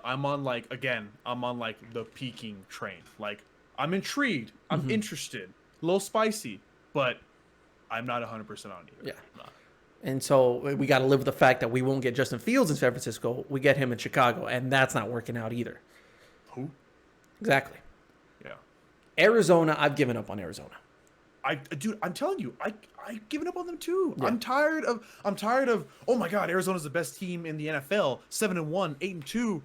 peaking train. Like, I'm intrigued. I'm interested. A little spicy, but I'm not 100% on either. Yeah. And so we got to live with the fact that we won't get Justin Fields in San Francisco. We get him in Chicago, and that's not working out either. Who? Exactly. Yeah. Arizona, I've given up on Arizona. Dude, I'm telling you, I've given up on them too. Yeah. I'm tired of. Oh my God, Arizona's the best team in the NFL. 7-1, 8-2.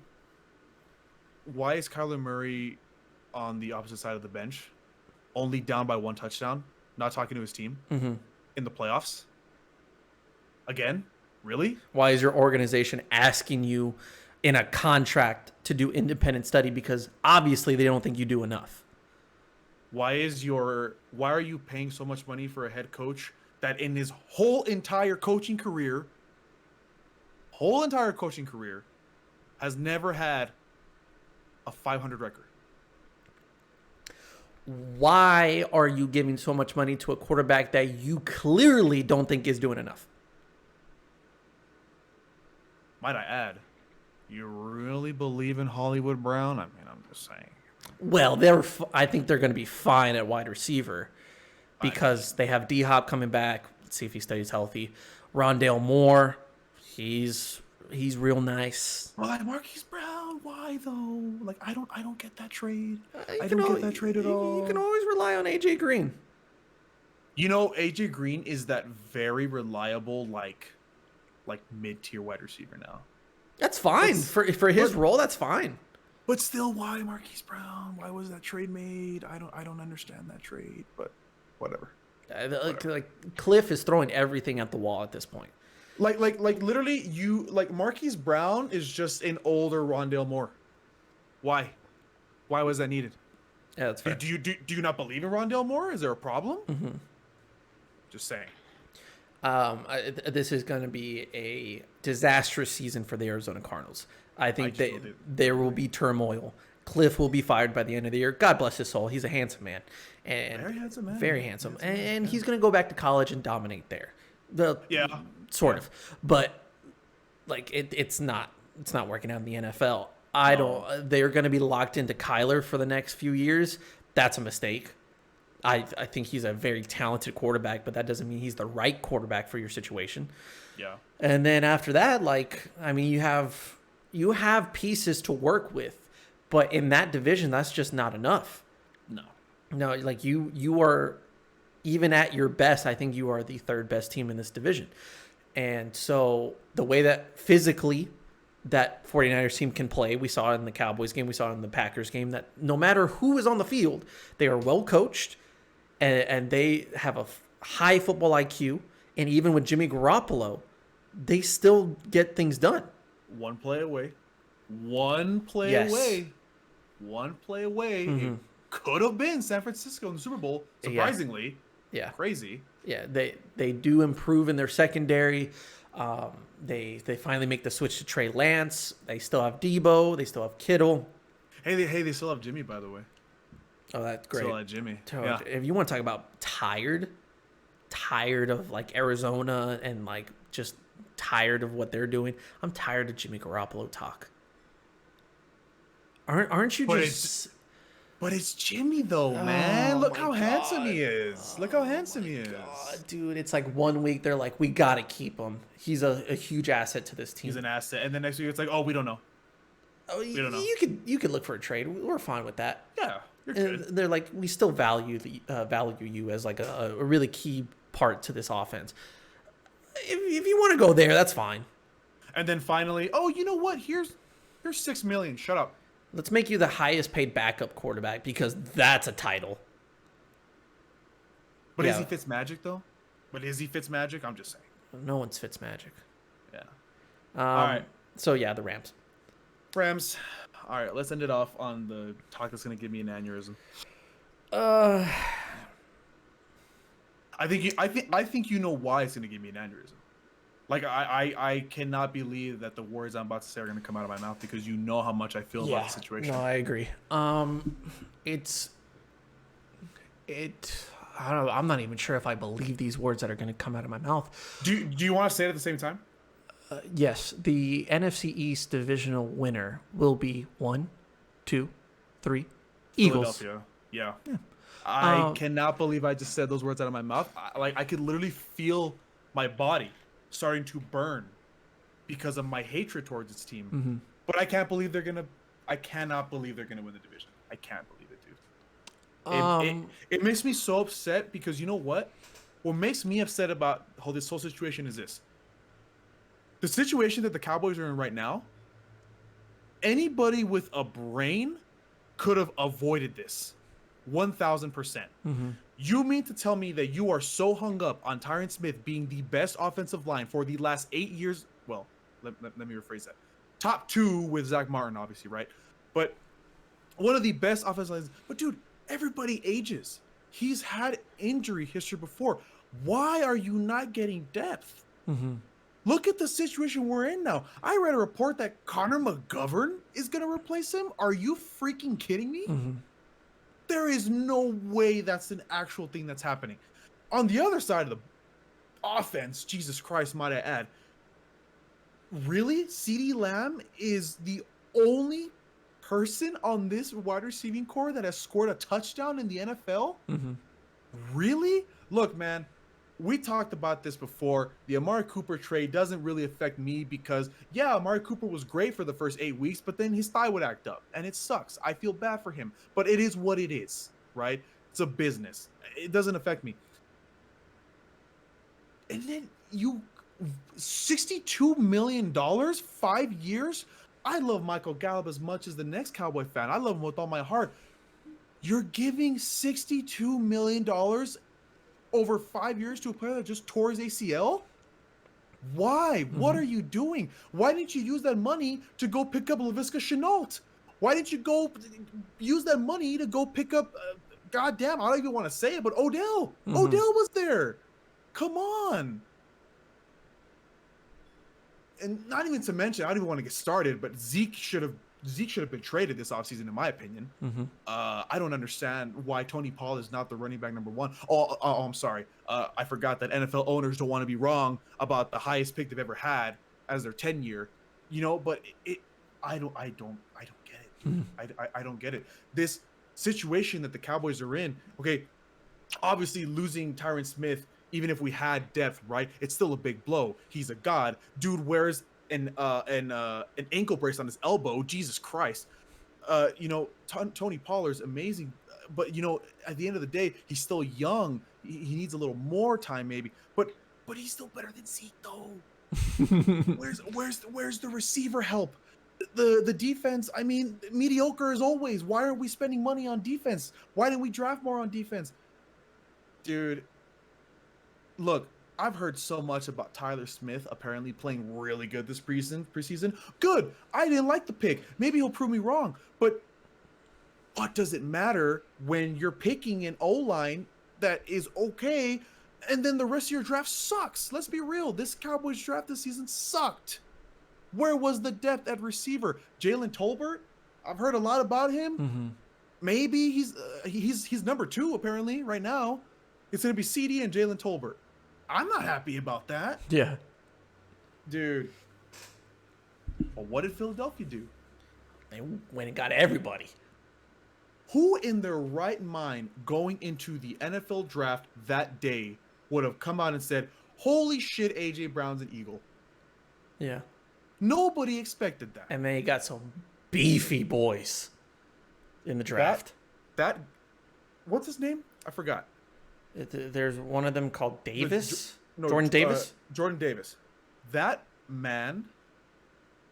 Why is Kyler Murray on the opposite side of the bench, only down by 1 touchdown, not talking to his team in the playoffs? Again, really? Why is your organization asking you in a contract to do independent study? Because obviously they don't think you do enough. Why are you paying so much money for a head coach that in his whole entire coaching career has never had a 500 record? Why are you giving so much money to a quarterback that you clearly don't think is doing enough? Might I add, you really believe in Hollywood Brown? I mean, I'm just saying. Well, I think they're going to be fine at wide receiver because they have D-Hop coming back. Let's see if he stays healthy. Rondale Moore, he's real nice. Why Marquise Brown? Why though? Like, I don't get that trade. I don't get that trade at all. You can always rely on AJ Green. You know, AJ Green is that very reliable, like mid-tier wide receiver now. That's fine for his role. That's fine. But still, why Marquise Brown? Why was that trade made? I don't understand that trade, but whatever. Like Cliff is throwing everything at the wall at this point. Like literally, Marquise Brown is just an older Rondale Moore. Why? Why was that needed? Yeah, that's fair. Do you not believe in Rondale Moore? Is there a problem? Mm-hmm. Just saying. This is going to be a disastrous season for the Arizona Cardinals. I think there will be turmoil. Cliff will be fired by the end of the year. God bless his soul. He's a handsome man. And very handsome man. Very handsome. And he's going to go back to college and dominate there. Sort of. But like it's not working out in the NFL. They're going to be locked into Kyler for the next few years. That's a mistake. I think he's a very talented quarterback, but that doesn't mean he's the right quarterback for your situation. Yeah. And then after that, you have pieces to work with, but in that division, that's just not enough. No, like you are, even at your best, I think you are the third best team in this division. And so the way that physically that 49ers team can play, we saw it in the Cowboys game, we saw it in the Packers game, that no matter who is on the field, they are well coached and they have a high football IQ. And even with Jimmy Garoppolo, they still get things done. One play away. Mm-hmm. It could have been San Francisco in the Super Bowl. Surprisingly. Yeah. Crazy. Yeah. They do improve in their secondary. They finally make the switch to Trey Lance. They still have Debo. They still have Kittle. Hey, they still have Jimmy, by the way. Oh, that's great. Still have Jimmy. Yeah. If you want to talk about tired of like Arizona and like just tired of what they're doing, I'm tired of Jimmy Garoppolo talk. Aren't you just? But it's Jimmy though, man. Look how handsome he is. Look how handsome he is. God, dude, it's like 1 week they're like, we gotta keep him. He's a huge asset to this team. He's an asset, and then next week it's like, oh, we don't know. Oh, we don't know. You could look for a trade. We're fine with that. Yeah, you're good. And they're like, we still value you as like a really key part to this offense. If you want to go there, that's fine. And then finally, oh, you know what? Here's $6 million. Shut up. Let's make you the highest paid backup quarterback because that's a title. But is he Fitzmagic though? I'm just saying. No one's Fitzmagic. Yeah. All right. So yeah, the Rams. All right, let's end it off on the talk that's gonna give me an aneurysm. I think you know why it's gonna give me an aneurysm. Like I cannot believe that the words I'm about to say are gonna come out of my mouth because you know how much I feel about the situation. No, I agree. I don't know. I'm not even sure if I believe these words that are gonna come out of my mouth. Do you want to say it at the same time? Yes, the NFC East divisional winner will be 1, 2, 3 Eagles. Philadelphia. Yeah. I cannot believe I just said those words out of my mouth. I could literally feel my body starting to burn because of my hatred towards this team. Mm-hmm. But I cannot believe they're gonna win the division. I can't believe it, dude. It makes me so upset because you know what? What makes me upset about this whole situation is this. The situation that the Cowboys are in right now, anybody with a brain could have avoided this. 1,000%. Mm-hmm. You mean to tell me that you are so hung up on Tyron Smith being the best offensive line for the last 8 years? Well, let me rephrase that. Top 2 with Zach Martin, obviously, right? But one of the best offensive lines. But dude, everybody ages. He's had injury history before. Why are you not getting depth? Mm-hmm. Look at the situation we're in now. I read a report that Connor McGovern is going to replace him. Are you freaking kidding me? Mm-hmm. There is no way that's an actual thing that's happening. On the other side of the offense, Jesus Christ, might I add, really? CeeDee Lamb is the only person on this wide receiving core that has scored a touchdown in the NFL? Mm-hmm. Really? Look, man, we talked about this before. The Amari Cooper trade doesn't really affect me because, yeah, Amari Cooper was great for the first 8 weeks, but then his thigh would act up, and it sucks. I feel bad for him, but it is what it is, right? It's a business. It doesn't affect me. And then $62 million, 5 years I love Michael Gallup as much as the next Cowboy fan. I love him with all my heart. You're giving $62 million over 5 years to a player that just tore his ACL? Why? What are you doing? Why didn't you use that money to go pick up Laviska Shenault? Why didn't you go use that money to go pick up, goddamn, I don't even want to say it, but Odell. Odell was there. Come on. And not even to mention, I don't even want to get started, but Zeke should have been traded this offseason, in my opinion. I don't understand why Tony Pollard is not the running back number one. Oh, I'm sorry. I forgot that NFL owners don't want to be wrong about the highest pick they've ever had as their 10-year. But I don't get it. I don't get it. This situation that the Cowboys are in. Okay, obviously losing Tyron Smith, even if we had depth, right? It's still a big blow. He's a god. Dude wears an ankle brace on his elbow. Jesus Christ. Tony Pollard's amazing, but at the end of the day, he's still young. He needs a little more time, maybe. But he's still better than Zeke, though. Where's the receiver help? The defense, I mean, mediocre as always. Why aren't we spending money on defense? Why didn't we draft more on defense? Dude, look, I've heard so much about Tyler Smith apparently playing really good this preseason. Good. I didn't like the pick. Maybe he'll prove me wrong. But what does it matter when you're picking an O-line that is okay and then the rest of your draft sucks? Let's be real. This Cowboys draft this season sucked. Where was the depth at receiver? Jalen Tolbert? I've heard a lot about him. Maybe he's number 2 apparently right now. It's going to be CD and Jalen Tolbert. I'm not happy about that. Yeah. Dude. Well, what did Philadelphia do? They went and got everybody. Who in their right mind going into the NFL draft that day would have come out and said, holy shit, A.J. Brown's an Eagle? Yeah. Nobody expected that. And then you got some beefy boys in the draft. That what's his name? I forgot. There's one of them called Davis. Jordan Davis? Jordan Davis. That man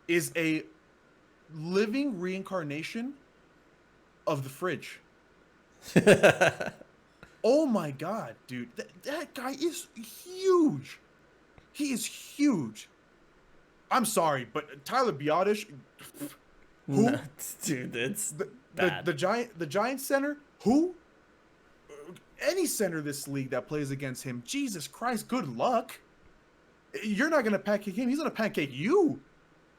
is a living reincarnation of the fridge. Oh my God, dude. That guy is huge. He is huge. I'm sorry, but Tyler Biotish, who? No, dude, it's bad. The Giant center, who? Any center this league that plays against him, Jesus Christ, good luck. You're not going to pancake him. He's going to pancake you.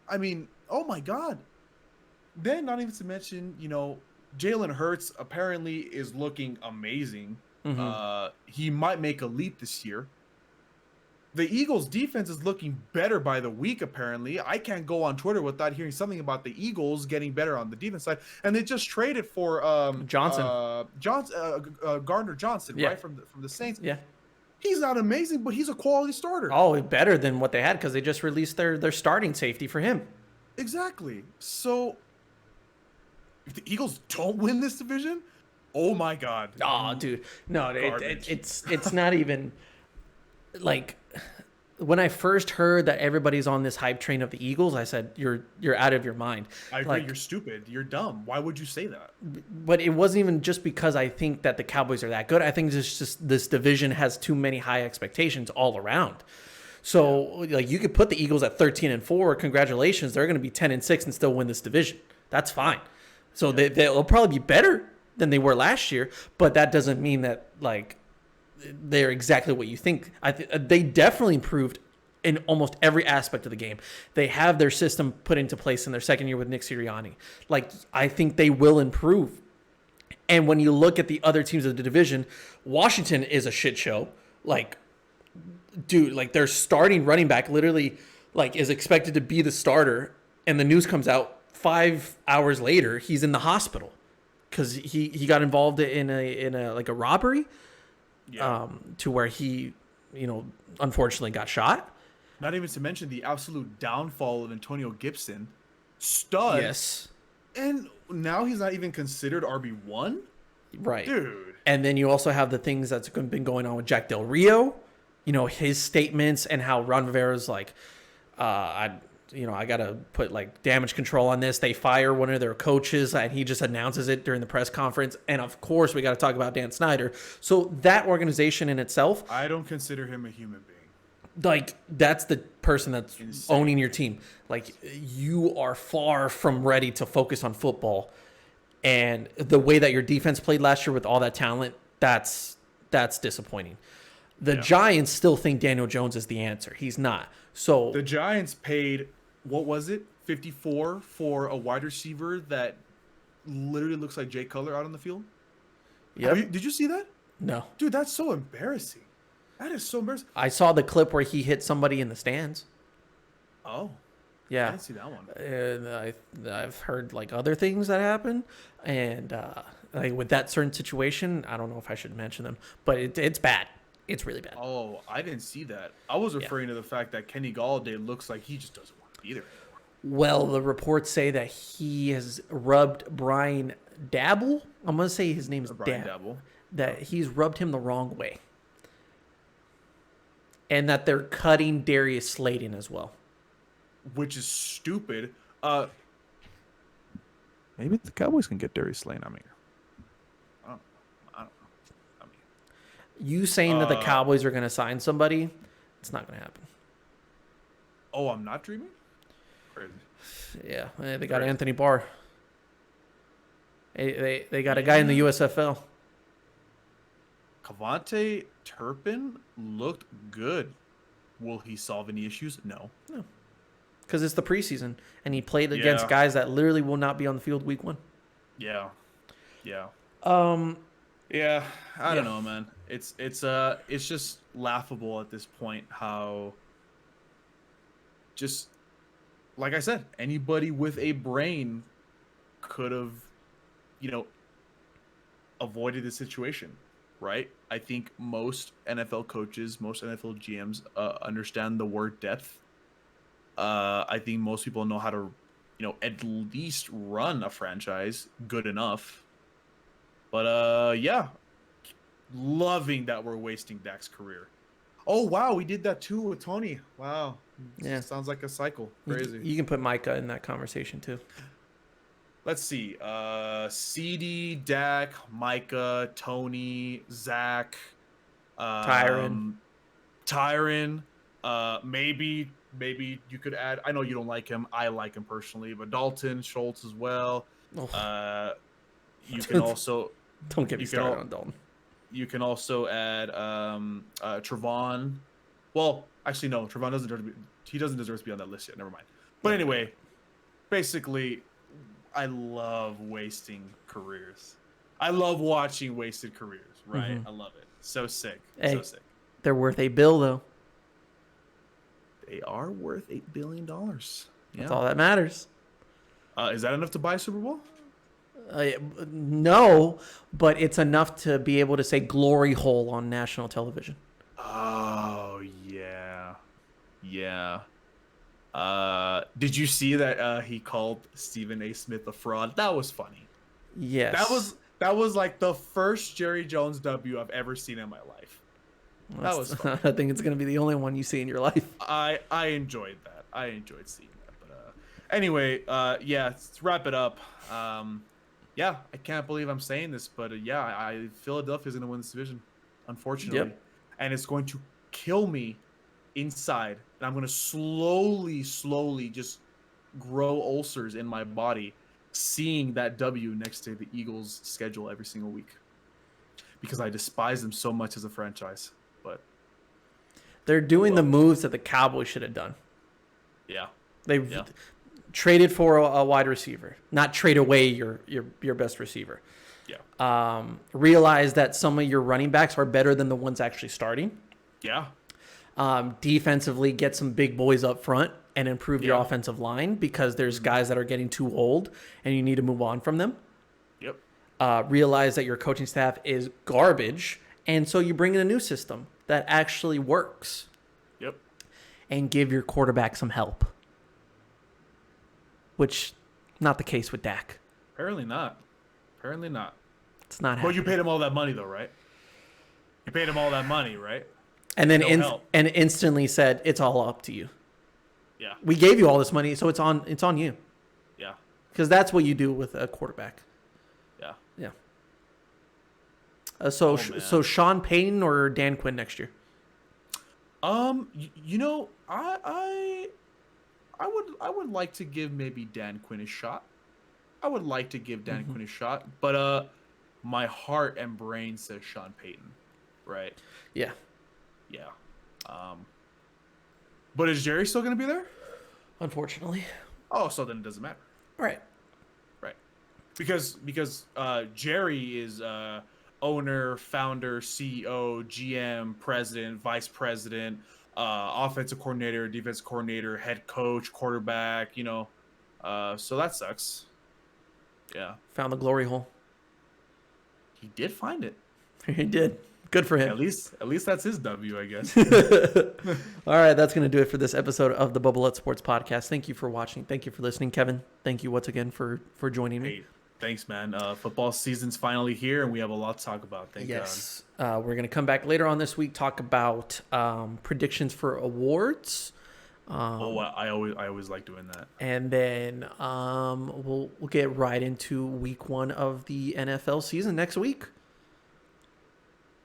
I mean, oh my God. Then not even to mention, Jalen Hurts apparently is looking amazing. He might make a leap this year. The Eagles' defense is looking better by the week, apparently. I can't go on Twitter without hearing something about the Eagles getting better on the defense side. And they just traded for Gardner Johnson, right, from the Saints. Yeah. He's not amazing, but he's a quality starter. Oh, better than what they had because they just released their starting safety for him. Exactly. So, if the Eagles don't win this division, oh my God. Oh, dude. No, it's not even like when I first heard that everybody's on this hype train of the Eagles, I said, you're out of your mind. I agree. You're stupid. You're dumb. Why would you say that? But it wasn't even just because I think that the Cowboys are that good. I think it's just this division has too many high expectations all around. So you could put the Eagles at 13-4. Congratulations. They're going to be 10-6 and still win this division. That's fine. So they'll probably be better than they were last year, but that doesn't mean that they're exactly what you think. They definitely improved in almost every aspect of the game. They have their system put into place in their second year with Nick Sirianni. I think they will improve. And when you look at the other teams of the division, Washington is a shit show. Their starting running back literally is expected to be the starter, and the news comes out 5 hours later he's in the hospital because he got involved in a robbery. Yeah. To where he, unfortunately got shot. Not even to mention the absolute downfall of Antonio Gibson. Stud. Yes. And now he's not even considered RB1? Right. Dude. And then you also have the things that's been going on with Jack Del Rio. His statements and how Ron Rivera's I got to put like damage control on this. They fire one of their coaches and he just announces it during the press conference. And of course, we got to talk about Dan Snyder. So that organization in itself, I don't consider him a human being. Like, that's the person that's Insane. owning your team. Like, you are far from ready to focus on football. And the way that your defense played last year with all that talent, that's disappointing. The Giants still think Daniel Jones is the answer. He's not. So the Giants paid, what was it, 54 for a wide receiver that literally looks like Jay Cutler out on the field? Yep. Did you see that? No. Dude, that's so embarrassing. That is so embarrassing. I saw the clip where he hit somebody in the stands. Oh. Yeah. I didn't see that one. And I've heard like other things that happen. And like with that certain situation, I don't know if I should mention them, but it's bad. It's really bad. Oh, I didn't see that. I was referring to the fact that Kenny Galladay looks like he just doesn't want to be there anymore. Well, the reports say that he has rubbed Brian Dabble. I'm going to say his name is Brian Dabble. That he's rubbed him the wrong way. And that they're cutting Darius Slayton as well. Which is stupid. Maybe the Cowboys can get Darius Slayton. I mean, I don't know. You saying that the Cowboys are going to sign somebody, it's not going to happen. Oh, I'm not dreaming? Crazy. Yeah, they got Anthony Barr. They got a guy in the USFL. Cavante Turpin looked good. Will he solve any issues? No. Because it's the preseason, and he played against guys that literally will not be on the field week 1. Yeah. Yeah, I don't know, man. It's just laughable at this point how just like I said, anybody with a brain could have, avoided the situation, right? I think most NFL coaches, most NFL GMs understand the word depth. I think most people know how to, at least run a franchise good enough. But loving that we're wasting Dak's career. Oh wow, we did that too with Tony. Wow, yeah, sounds like a cycle. Crazy. You can put Micah in that conversation too. Let's see. CD, Dak, Micah, Tony, Zach, Tyron. Maybe you could add. I know you don't like him. I like him personally, but Dalton Schultz as well. Oh. You can also don't get me started on Dalton. You can also add Trevon. Well, actually, no. Trevon doesn't deserve to be on that list yet. Never mind. But anyway, basically, I love wasting careers. I love watching wasted careers. Right? Mm-hmm. I love it. So sick. Hey, so sick. They're worth $8 billion, though. They are worth $8 billion. That's all that matters. Is that enough to buy a Super Bowl? No, but it's enough to be able to say glory hole on national television. Oh, yeah. Yeah. Did you see that he called Stephen A. Smith a fraud? That was funny. Yes. That was like the first Jerry Jones W I've ever seen in my life. That was fun. I think it's going to be the only one you see in your life. I enjoyed that. I enjoyed seeing that. But anyway, let's wrap it up. I can't believe I'm saying this, but Philadelphia's going to win this division, unfortunately. Yep. And it's going to kill me inside. And I'm going to slowly just grow ulcers in my body seeing that W next to the Eagles' schedule every single week. Because I despise them so much as a franchise. But they're doing the moves that the Cowboys should have done. Yeah. They've traded for a wide receiver, not trade away your best receiver. Yeah. Realize that some of your running backs are better than the ones actually starting. Yeah. Defensively, get some big boys up front and improve your offensive line because there's guys that are getting too old and you need to move on from them. Yep. Realize that your coaching staff is garbage, and so you bring in a new system that actually works. Yep. And give your quarterback some help. Which, not the case with Dak. Apparently not. It's not happening. Well, you paid him all that money, though, right? You paid him all that money, right? And then instantly said, it's all up to you. Yeah. We gave you all this money, so it's on you. Yeah. Because that's what you do with a quarterback. Yeah. Yeah. So Sean Payton or Dan Quinn next year? You know, I would like to give maybe Dan Quinn a shot. I would like to give Dan Quinn a shot, but my heart and brain says Sean Payton, right? Yeah. Yeah. But is Jerry still going to be there? Unfortunately. Oh, so then it doesn't matter. Right. Right. Because Jerry is owner, founder, CEO, GM, president, vice president, offensive coordinator, defensive coordinator, head coach, quarterback, you know. So that sucks. Yeah. Found the glory hole. He did find it. He did. Good for him. At least that's his W, I guess. All right, that's going to do it for this episode of the Bubba Lutz Sports Podcast. Thank you for watching. Thank you for listening, Kevin. Thank you once again for joining me. Hey, thanks, man. Football season's finally here, and we have a lot to talk about. Thank God. We're going to come back later on this week, talk about predictions for awards. I always like doing that. And then we'll get right into week 1 of the NFL season next week.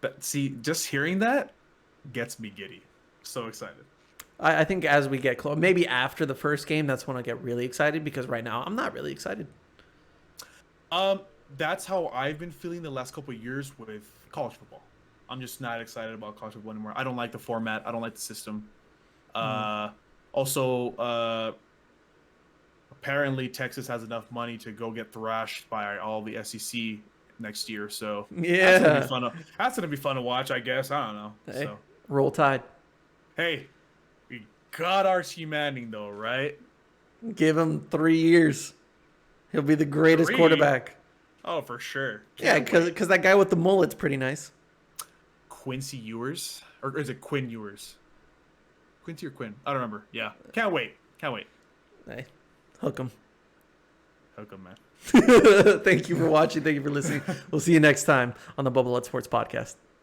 But see, just hearing that gets me giddy. So excited. I think as we get close, maybe after the first game, that's when I get really excited, because right now I'm not really excited. That's how I've been feeling the last couple of years with college football. I'm just not excited about college football anymore. I don't like the format. I don't like the system. Also, apparently Texas has enough money to go get thrashed by all the SEC next year, so yeah, that's gonna be fun to watch, I guess. I don't know. Hey, so roll Tide. Hey, we got Archie Manning though, right? Give him 3 years. He'll be the greatest quarterback. Oh, for sure. Can't because that guy with the mullet's pretty nice. Quincy Ewers, or is it Quinn Ewers? Quincy or Quinn? I don't remember. Yeah, can't wait. Hey, hook him. Hook him, man. Thank you for watching. Thank you for listening. We'll see you next time on the Bubba Lutz Sports Podcast.